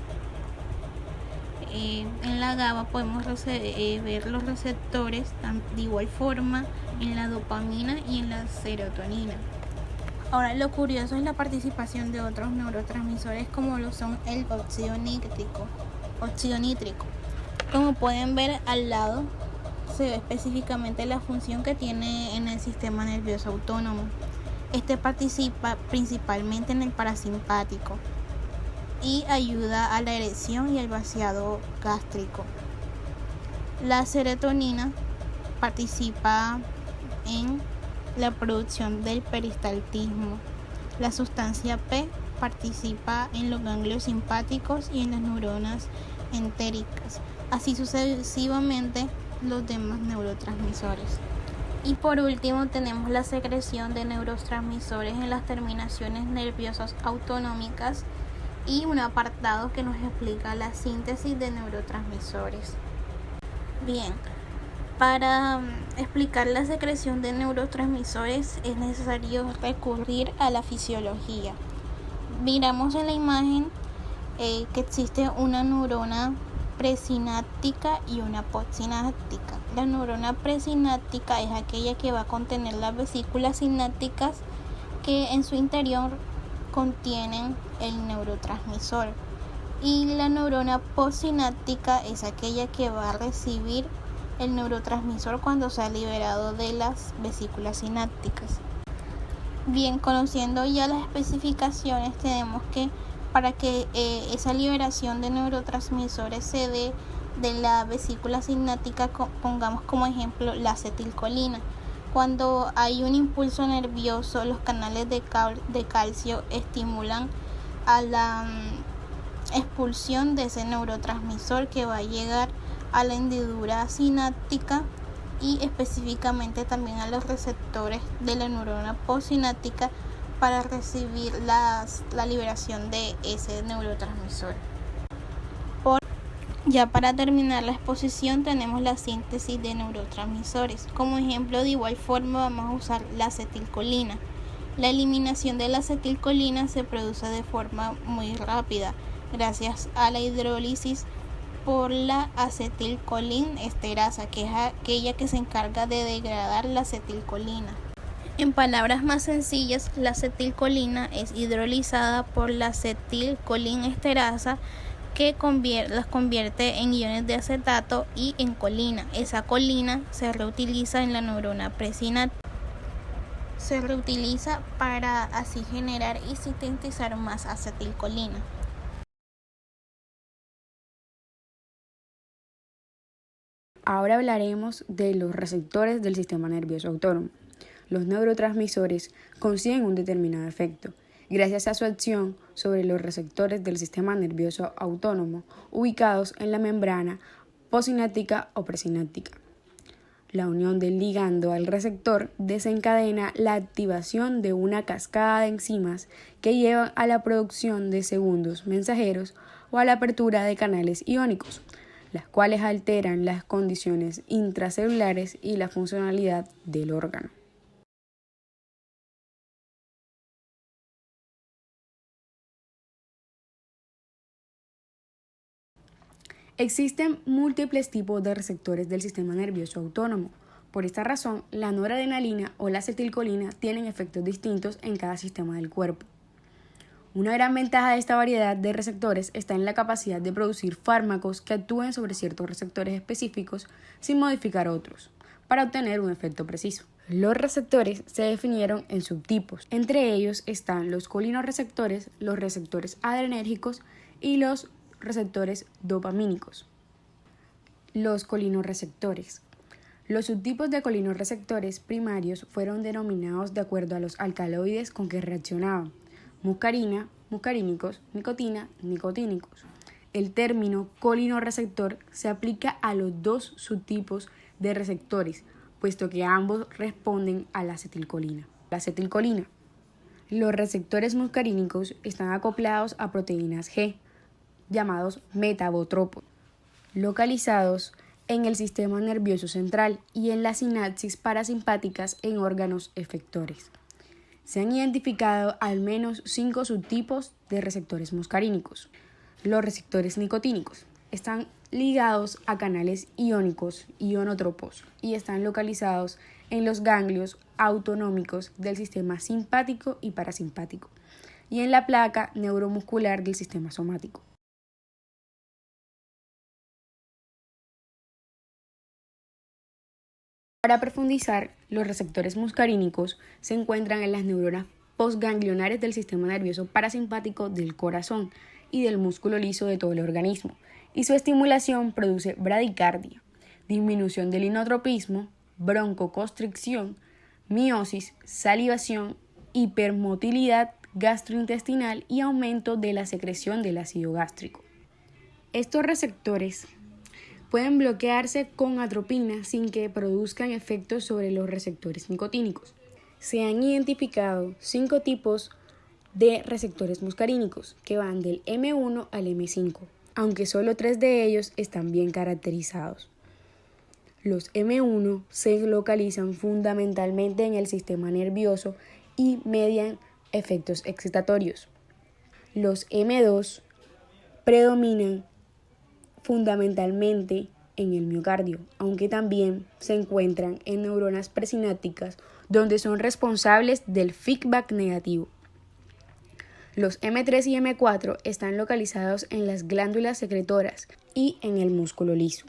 En la GABA podemos ver los receptores de igual forma en la dopamina y en la serotonina. Ahora, lo curioso es la participación de otros neurotransmisores como lo son el óxido nítrico. Como pueden ver al lado, se ve específicamente la función que tiene en el sistema nervioso autónomo. Este participa principalmente en el parasimpático y ayuda a la erección y el vaciado gástrico. La serotonina participa en la producción del peristaltismo. La sustancia P participa en los ganglios simpáticos y en las neuronas entéricas, así sucesivamente los demás neurotransmisores. Y por último tenemos la secreción de neurotransmisores en las terminaciones nerviosas autonómicas y un apartado que nos explica la síntesis de neurotransmisores. Bien, para explicar la secreción de neurotransmisores es necesario recurrir a la fisiología. Miramos en la imagen que existe una neurona presináptica y una postsináptica. La neurona presináptica es aquella que va a contener las vesículas sinápticas que en su interior contienen el neurotransmisor, y la neurona postsináptica es aquella que va a recibir el neurotransmisor cuando se ha liberado de las vesículas sinápticas. Bien, conociendo ya las especificaciones, tenemos que para que esa liberación de neurotransmisores se dé de la vesícula sináptica, pongamos como ejemplo la acetilcolina. Cuando hay un impulso nervioso, los canales de calcio estimulan a la expulsión de ese neurotransmisor, que va a llegar a la hendidura sináptica y específicamente también a los receptores de la neurona postsináptica para recibir la liberación de ese neurotransmisor. Ya para terminar la exposición tenemos la síntesis de neurotransmisores. Como ejemplo, de igual forma vamos a usar la acetilcolina. La eliminación de la acetilcolina se produce de forma muy rápida gracias a la hidrólisis por la acetilcolinesterasa, que es aquella que se encarga de degradar la acetilcolina. En palabras más sencillas, la acetilcolina es hidrolizada por la acetilcolinesterasa, que las convierte en iones de acetato y en colina. Esa colina se reutiliza en la neurona presináptica. se reutiliza para así generar y sintetizar más acetilcolina. Ahora hablaremos de los receptores del sistema nervioso autónomo. Los neurotransmisores consiguen un determinado efecto gracias a su acción sobre los receptores del sistema nervioso autónomo ubicados en la membrana postsináptica o presináptica. La unión del ligando al receptor desencadena la activación de una cascada de enzimas que llevan a la producción de segundos mensajeros o a la apertura de canales iónicos, las cuales alteran las condiciones intracelulares y la funcionalidad del órgano. Existen múltiples tipos de receptores del sistema nervioso autónomo. Por esta razón, la noradrenalina o la acetilcolina tienen efectos distintos en cada sistema del cuerpo. Una gran ventaja de esta variedad de receptores está en la capacidad de producir fármacos que actúen sobre ciertos receptores específicos sin modificar otros, para obtener un efecto preciso. Los receptores se definieron en subtipos. Entre ellos están los colinorreceptores, los receptores adrenérgicos y los receptores dopamínicos. Los colinorreceptores. Los subtipos de colinorreceptores primarios fueron denominados de acuerdo a los alcaloides con que reaccionaban: muscarina, muscarínicos; nicotina, nicotínicos. El término colinorreceptor se aplica a los dos subtipos de receptores, puesto que ambos responden a la acetilcolina. La acetilcolina. Los receptores muscarínicos están acoplados a proteínas G, llamados metabotropos, localizados en el sistema nervioso central y en las sinapsis parasimpáticas en órganos efectores. Se han identificado al menos 5 subtipos de receptores muscarínicos. Los receptores nicotínicos están ligados a canales iónicos, ionotropos, y están localizados en los ganglios autonómicos del sistema simpático y parasimpático, y en la placa neuromuscular del sistema somático. Para profundizar, los receptores muscarínicos se encuentran en las neuronas postganglionares del sistema nervioso parasimpático del corazón y del músculo liso de todo el organismo, y su estimulación produce bradicardia, disminución del inotropismo, broncoconstricción, miosis, salivación, hipermotilidad gastrointestinal y aumento de la secreción del ácido gástrico. Estos receptores pueden bloquearse con atropina sin que produzcan efectos sobre los receptores nicotínicos. Se han identificado 5 tipos de receptores muscarínicos que van del M1 al M5, aunque solo 3 de ellos están bien caracterizados. Los M1 se localizan fundamentalmente en el sistema nervioso y median efectos excitatorios. Los M2 predominan fundamentalmente en el miocardio, aunque también se encuentran en neuronas presinápticas, donde son responsables del feedback negativo. Los M3 y M4 están localizados en las glándulas secretoras y en el músculo liso,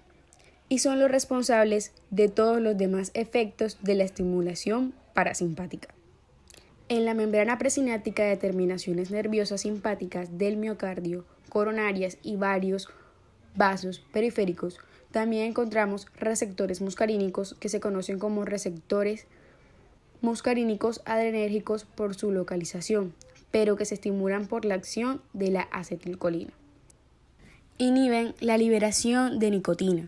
y son los responsables de todos los demás efectos de la estimulación parasimpática. En la membrana presináptica de terminaciones nerviosas simpáticas del miocardio, coronarias y varios vasos periféricos, también encontramos receptores muscarínicos que se conocen como receptores muscarínicos adrenérgicos por su localización, pero que se estimulan por la acción de la acetilcolina. Inhiben la liberación de nicotina,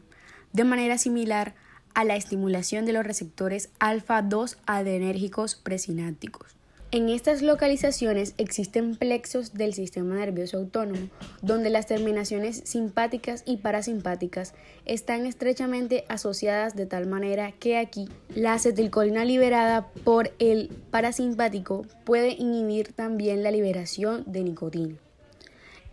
de manera similar a la estimulación de los receptores alfa-2 adrenérgicos presinápticos. En estas localizaciones existen plexos del sistema nervioso autónomo, donde las terminaciones simpáticas y parasimpáticas están estrechamente asociadas, de tal manera que aquí la acetilcolina liberada por el parasimpático puede inhibir también la liberación de nicotina.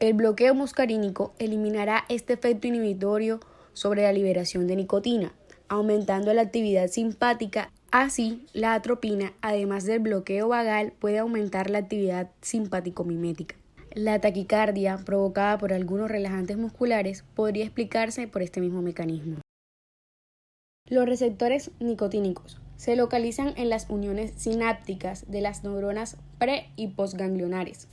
El bloqueo muscarínico eliminará este efecto inhibitorio sobre la liberación de nicotina, aumentando la actividad simpática. Así, la atropina, además del bloqueo vagal, puede aumentar la actividad simpático-mimética. La taquicardia, provocada por algunos relajantes musculares, podría explicarse por este mismo mecanismo. Los receptores nicotínicos se localizan en las uniones sinápticas de las neuronas pre- y postganglionares,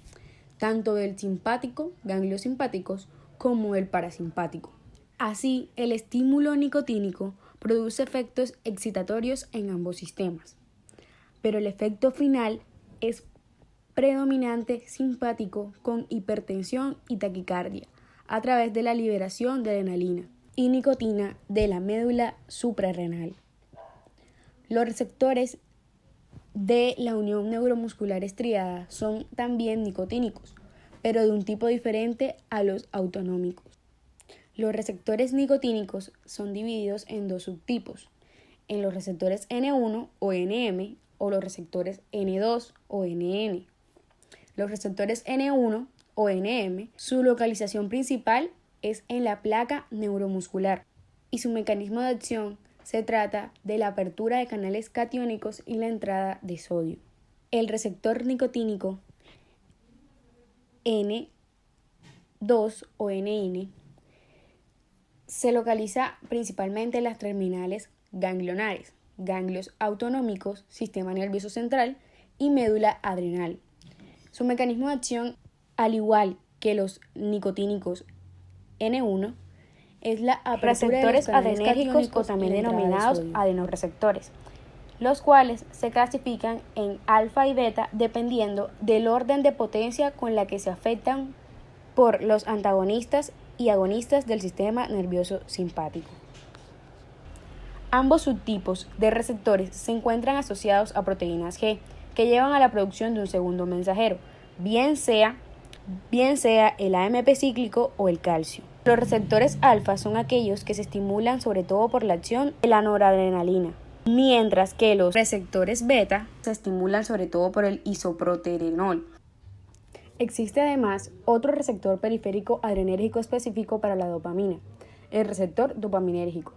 tanto del simpático, ganglios simpáticos, como del parasimpático. Así, el estímulo nicotínico produce efectos excitatorios en ambos sistemas, pero el efecto final es predominante simpático con hipertensión y taquicardia a través de la liberación de adrenalina y nicotina de la médula suprarrenal. Los receptores de la unión neuromuscular estriada son también nicotínicos, pero de un tipo diferente a los autonómicos. Los receptores nicotínicos son divididos en dos subtipos, en los receptores N1 o NM o los receptores N2 o NN. Los receptores N1 o NM, su localización principal es en la placa neuromuscular y su mecanismo de acción se trata de la apertura de canales catiónicos y la entrada de sodio. El receptor nicotínico N2 o NN se localiza principalmente en las terminales ganglionares, ganglios autonómicos, sistema nervioso central y médula adrenal. Su mecanismo de acción, al igual que los nicotínicos N1, es la apertura receptores de los canales adrenérgicos o catiónicos también y la entrada de denominados sodio. adenoreceptores, los cuales se clasifican en alfa y beta dependiendo del orden de potencia con la que se afectan por los antagonistas y agonistas del sistema nervioso simpático. Ambos subtipos de receptores se encuentran asociados a proteínas G, que llevan a la producción de un segundo mensajero, bien sea el AMP cíclico o el calcio. Los receptores alfa son aquellos que se estimulan sobre todo por la acción de la noradrenalina, mientras que los receptores beta se estimulan sobre todo por el isoproterenol. Existe además otro receptor periférico adrenérgico específico para la dopamina, el receptor dopaminérgico,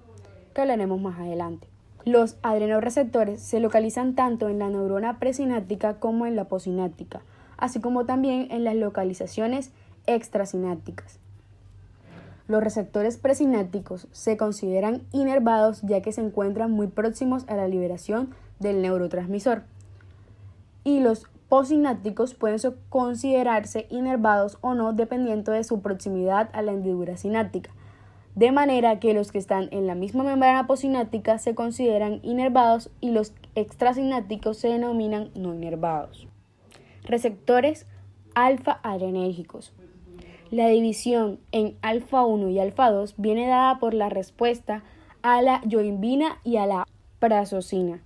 que hablaremos más adelante. Los adrenoreceptores se localizan tanto en la neurona presináptica como en la postsináptica, así como también en las localizaciones extrasinápticas. Los receptores presinápticos se consideran inervados ya que se encuentran muy próximos a la liberación del neurotransmisor, y los postsinápticos pueden considerarse inervados o no dependiendo de su proximidad a la hendidura sináptica, de manera que los que están en la misma membrana postsináptica se consideran inervados y los extrasinápticos se denominan no inervados. Receptores alfa adrenérgicos. La división en alfa 1 y alfa 2 viene dada por la respuesta a la yohimbina y a la prazosina.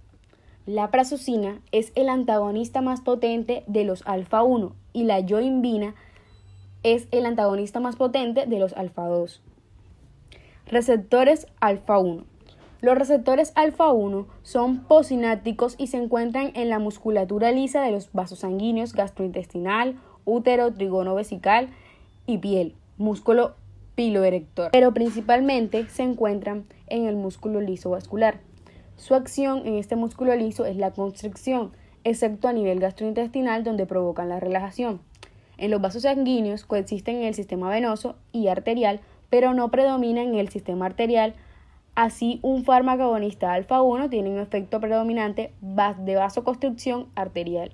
La prazosina es el antagonista más potente de los alfa 1 y la yohimbina es el antagonista más potente de los alfa 2. Receptores alfa 1. Los receptores alfa 1 son postsinápticos y se encuentran en la musculatura lisa de los vasos sanguíneos gastrointestinal, útero, trígono vesical y piel, músculo piloerector, pero principalmente se encuentran en el músculo liso vascular. Su acción en este músculo liso es la constricción, excepto a nivel gastrointestinal donde provocan la relajación. En los vasos sanguíneos coexisten en el sistema venoso y arterial, pero no predominan en el sistema arterial. Así, un fármaco agonista alfa 1 tiene un efecto predominante de vasoconstricción arterial.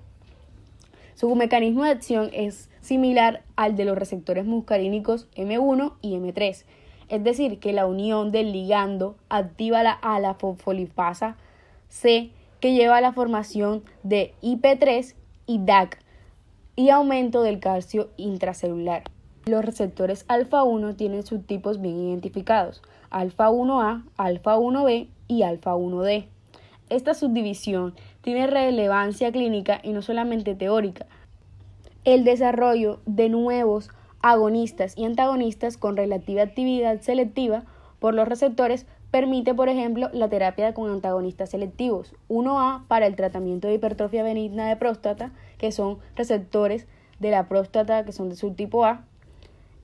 Su mecanismo de acción es similar al de los receptores muscarínicos M1 y M3, es decir, que la unión del ligando activa la fosfolipasa C, que lleva a la formación de IP3 y DAC y aumento del calcio intracelular. Los receptores alfa 1 tienen subtipos bien identificados, alfa 1A, alfa 1B y alfa 1D. Esta subdivisión tiene relevancia clínica y no solamente teórica. El desarrollo de nuevos agonistas y antagonistas con relativa actividad selectiva por los receptores permite, por ejemplo, la terapia con antagonistas selectivos. 1A para el tratamiento de hipertrofia benigna de próstata, que son receptores de la próstata que son de subtipo A,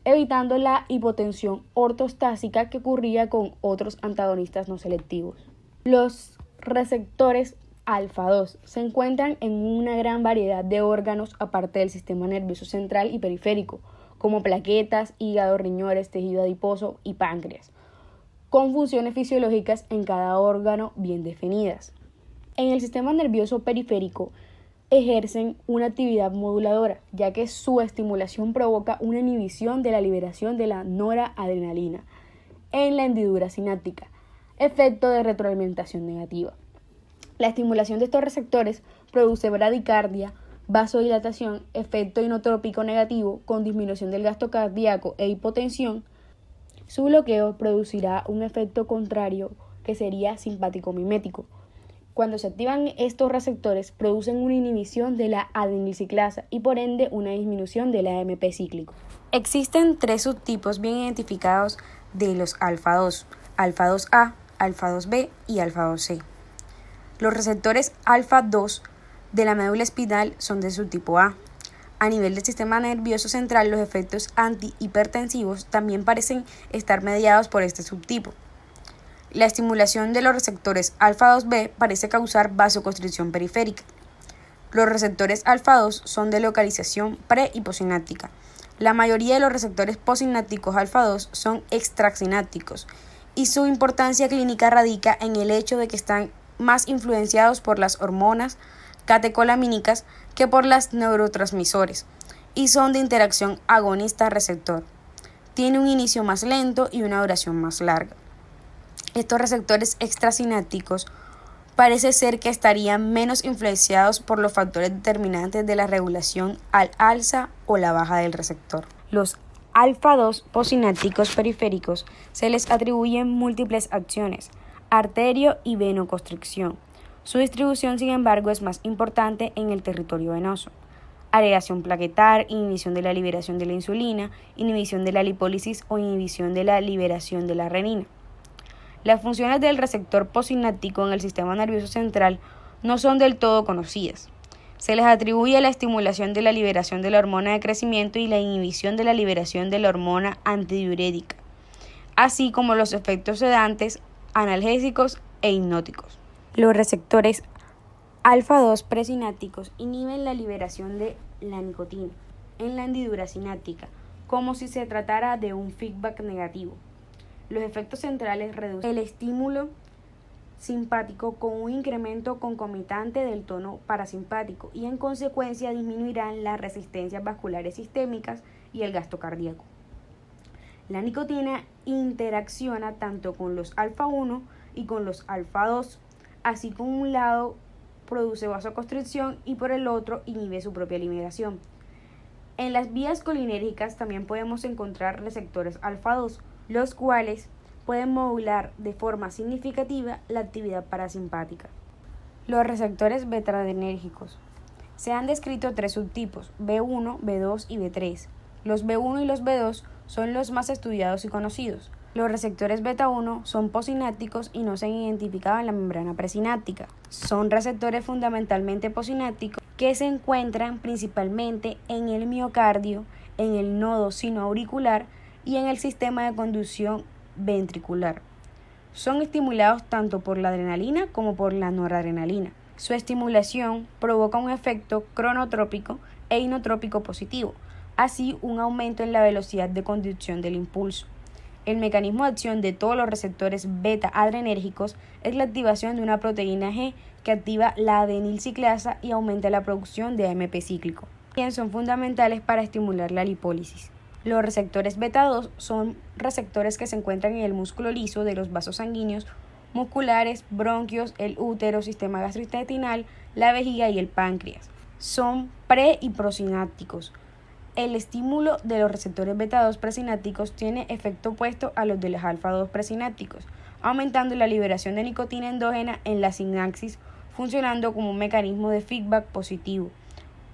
evitando la hipotensión ortostásica que ocurría con otros antagonistas no selectivos. Los receptores alfa 2 se encuentran en una gran variedad de órganos aparte del sistema nervioso central y periférico, como plaquetas, hígado, riñones, tejido adiposo y páncreas, con funciones fisiológicas en cada órgano bien definidas. En el sistema nervioso periférico ejercen una actividad moduladora, ya que su estimulación provoca una inhibición de la liberación de la noradrenalina en la hendidura sináptica, efecto de retroalimentación negativa. La estimulación de estos receptores produce bradicardia, vasodilatación, efecto inotrópico negativo con disminución del gasto cardíaco e hipotensión. Su bloqueo producirá un efecto contrario que sería simpático mimético. Cuando se activan estos receptores, producen una inhibición de la adenilciclasa y por ende una disminución del AMP cíclico. Existen 3 subtipos bien identificados de los alfa-2, alfa-2A, alfa-2B y alfa-2C. Los receptores alfa-2 de la médula espinal son de subtipo A. A nivel del sistema nervioso central, los efectos antihipertensivos también parecen estar mediados por este subtipo. La estimulación de los receptores alfa-2B parece causar vasoconstricción periférica. Los receptores alfa-2 son de localización pre- y postsináptica. La mayoría de los receptores postsinápticos alfa-2 son extrasinápticos y su importancia clínica radica en el hecho de que están más influenciados por las hormonas catecolamínicas que por los neurotransmisores y son de interacción agonista-receptor. Tiene un inicio más lento y una duración más larga. Estos receptores extrasinápticos parece ser que estarían menos influenciados por los factores determinantes de la regulación al alza o la baja del receptor. Los alfa-2 postsinápticos periféricos se les atribuyen múltiples acciones, arterio y venoconstricción. Su distribución, sin embargo, es más importante en el territorio venoso. Agregación plaquetar, inhibición de la liberación de la insulina, inhibición de la lipólisis o inhibición de la liberación de la renina. Las funciones del receptor postsináptico en el sistema nervioso central no son del todo conocidas. Se les atribuye la estimulación de la liberación de la hormona de crecimiento y la inhibición de la liberación de la hormona antidiurética, así como los efectos sedantes, analgésicos e hipnóticos. Los receptores alfa-2 presinápticos inhiben la liberación de la nicotina en la hendidura sináptica, como si se tratara de un feedback negativo. Los efectos centrales reducen el estímulo simpático con un incremento concomitante del tono parasimpático y en consecuencia disminuirán las resistencias vasculares sistémicas y el gasto cardíaco. La nicotina interacciona tanto con los alfa-1 y con los alfa-2, así como un lado produce vasoconstricción y por el otro inhibe su propia liberación. En las vías colinérgicas también podemos encontrar receptores alfa-2, los cuales pueden modular de forma significativa la actividad parasimpática. Los receptores beta-adrenérgicos. Se han descrito 3 subtipos, B1, B2 y B3. Los B1 y los B2 son los más estudiados y conocidos. Los receptores beta-1 son postsinápticos y no se han identificado en la membrana presináptica. Son receptores fundamentalmente postsinápticos que se encuentran principalmente en el miocardio, en el nodo sinoauricular y en el sistema de conducción ventricular. Son estimulados tanto por la adrenalina como por la noradrenalina. Su estimulación provoca un efecto cronotrópico e inotrópico positivo, así un aumento en la velocidad de conducción del impulso. El mecanismo de acción de todos los receptores beta-adrenérgicos es la activación de una proteína G que activa la adenilciclasa y aumenta la producción de AMP cíclico. También son fundamentales para estimular la lipólisis. Los receptores beta-2 son receptores que se encuentran en el músculo liso de los vasos sanguíneos musculares, bronquios, el útero, sistema gastrointestinal, la vejiga y el páncreas. Son pre- y prosinápticos. El estímulo de los receptores beta-2 presinápticos tiene efecto opuesto a los de los alfa-2 presinápticos, aumentando la liberación de nicotina endógena en la sinapsis, funcionando como un mecanismo de feedback positivo.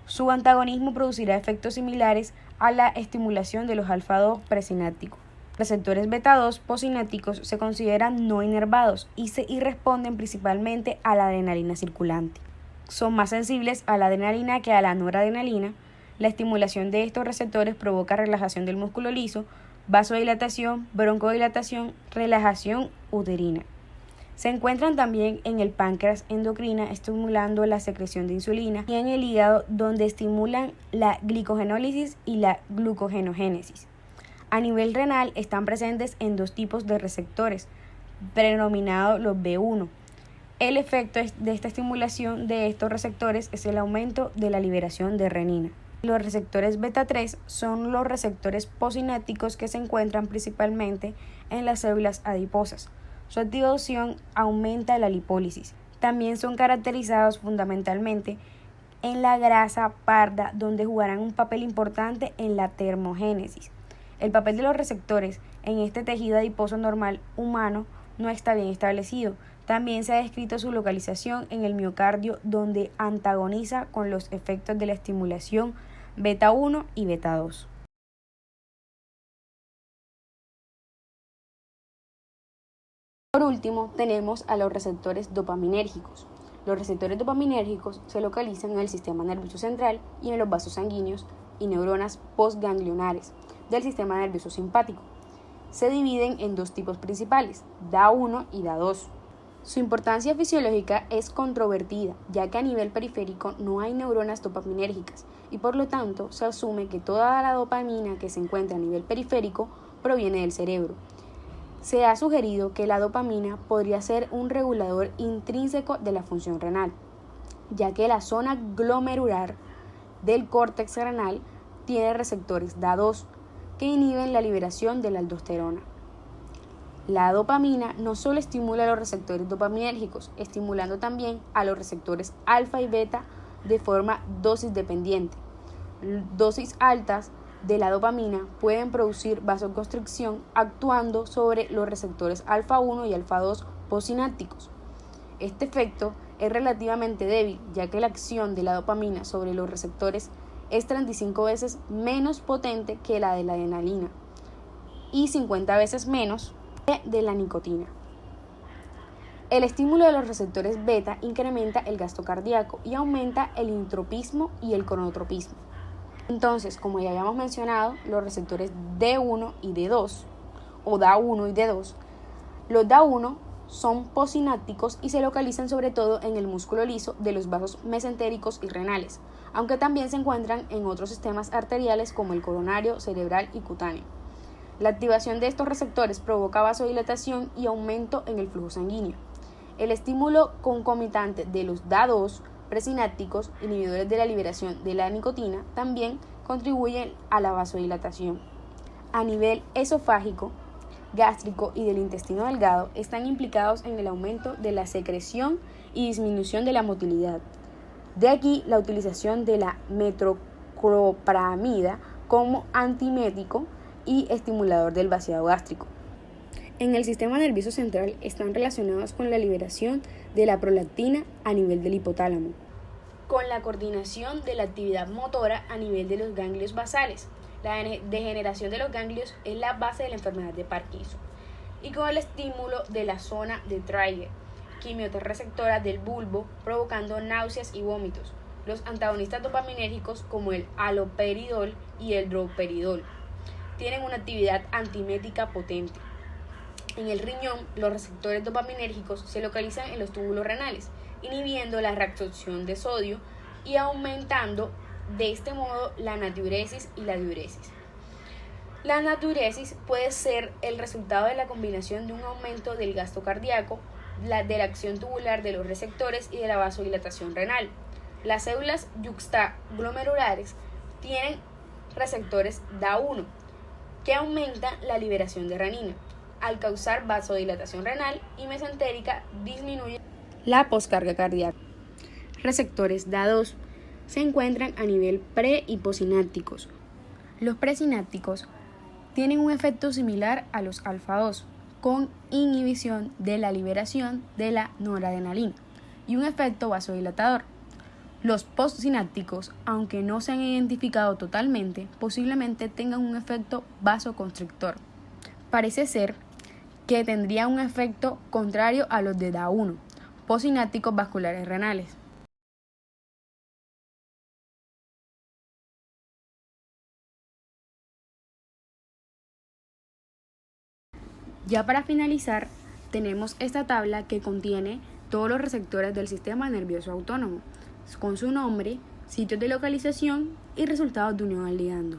Su antagonismo producirá efectos similares a la estimulación de los alfa-2 presinápticos. Receptores beta-2 postsinápticos se consideran no inervados y responden principalmente a la adrenalina circulante. Son más sensibles a la adrenalina que a la noradrenalina. La estimulación de estos receptores provoca relajación del músculo liso, vasodilatación, broncodilatación, relajación uterina. Se encuentran también en el páncreas endocrina, estimulando la secreción de insulina, y en el hígado, donde estimulan la glicogenólisis y la glucogenogénesis. A nivel renal están presentes en 2 tipos de receptores, denominados los B1. El efecto de esta estimulación de estos receptores es el aumento de la liberación de renina. Los receptores beta 3 son los receptores posinápticos que se encuentran principalmente en las células adiposas. Su activación aumenta la lipólisis. También son caracterizados fundamentalmente en la grasa parda, donde jugarán un papel importante en la termogénesis. El papel de los receptores en este tejido adiposo normal humano no está bien establecido. También se ha descrito su localización en el miocardio, donde antagoniza con los efectos de la estimulación beta 1 y beta 2. Por último, tenemos a los receptores dopaminérgicos. Los receptores dopaminérgicos se localizan en el sistema nervioso central y en los vasos sanguíneos y neuronas postganglionares del sistema nervioso simpático. Se dividen en dos tipos principales, DA1 y DA2. Su importancia fisiológica es controvertida, ya que a nivel periférico no hay neuronas dopaminérgicas y por lo tanto se asume que toda la dopamina que se encuentra a nivel periférico proviene del cerebro. Se ha sugerido que la dopamina podría ser un regulador intrínseco de la función renal, ya que la zona glomerular del córtex renal tiene receptores DA2 que inhiben la liberación de la aldosterona. La dopamina no solo estimula los receptores dopaminérgicos, estimulando también a los receptores alfa y beta de forma dosis dependiente. Dosis altas de la dopamina pueden producir vasoconstricción actuando sobre los receptores alfa 1 y alfa 2 postsinápticos. Este efecto es relativamente débil, ya que la acción de la dopamina sobre los receptores es 35 veces menos potente que la de la adrenalina y 50 veces menos de la nicotina. El estímulo de los receptores beta incrementa el gasto cardíaco y aumenta el intropismo y el cronotropismo. Entonces, como ya habíamos mencionado, los receptores D1 y D2, o DA1 y D2, los DA1 son posinápticos y se localizan sobre todo en el músculo liso de los vasos mesentéricos y renales, aunque también se encuentran en otros sistemas arteriales como el coronario, cerebral y cutáneo. La activación de estos receptores provoca vasodilatación y aumento en el flujo sanguíneo. El estímulo concomitante de los DA2 presinápticos, inhibidores de la liberación de la nicotina, también contribuyen a la vasodilatación. A nivel esofágico, gástrico y del intestino delgado están implicados en el aumento de la secreción y disminución de la motilidad. De aquí la utilización de la metoclopramida como antiemético y estimulador del vaciado gástrico. En el sistema nervioso central están relacionados con la liberación de la prolactina a nivel del hipotálamo, con la coordinación de la actividad motora a nivel de los ganglios basales. La degeneración de los ganglios es la base de la enfermedad de Parkinson, y con el estímulo de la zona de Trigger, quimioreceptora del bulbo, provocando náuseas y vómitos. Los antagonistas dopaminérgicos como el haloperidol y el droperidol tienen una actividad antiemética potente. En el riñón, los receptores dopaminérgicos se localizan en los túbulos renales, inhibiendo la reabsorción de sodio y aumentando de este modo la natriuresis y la diuresis. La natriuresis puede ser el resultado de la combinación de un aumento del gasto cardíaco, de la acción tubular de los receptores y de la vasodilatación renal. Las células yuxtaglomerulares tienen receptores DA1 que aumentan la liberación de renina. Al causar vasodilatación renal y mesentérica, disminuye la poscarga cardíaca. Receptores DA2 se encuentran a nivel pre y postsinápticos. Los presinápticos tienen un efecto similar a los alfa 2, con inhibición de la liberación de la noradrenalina y un efecto vasodilatador. Los postsinápticos, aunque no se han identificado totalmente, posiblemente tengan un efecto vasoconstrictor. Parece ser que tendría un efecto contrario a los de DA1, postsinápticos vasculares renales. Ya para finalizar, tenemos esta tabla que contiene todos los receptores del sistema nervioso autónomo, con su nombre, sitios de localización y resultados de unión al ligando.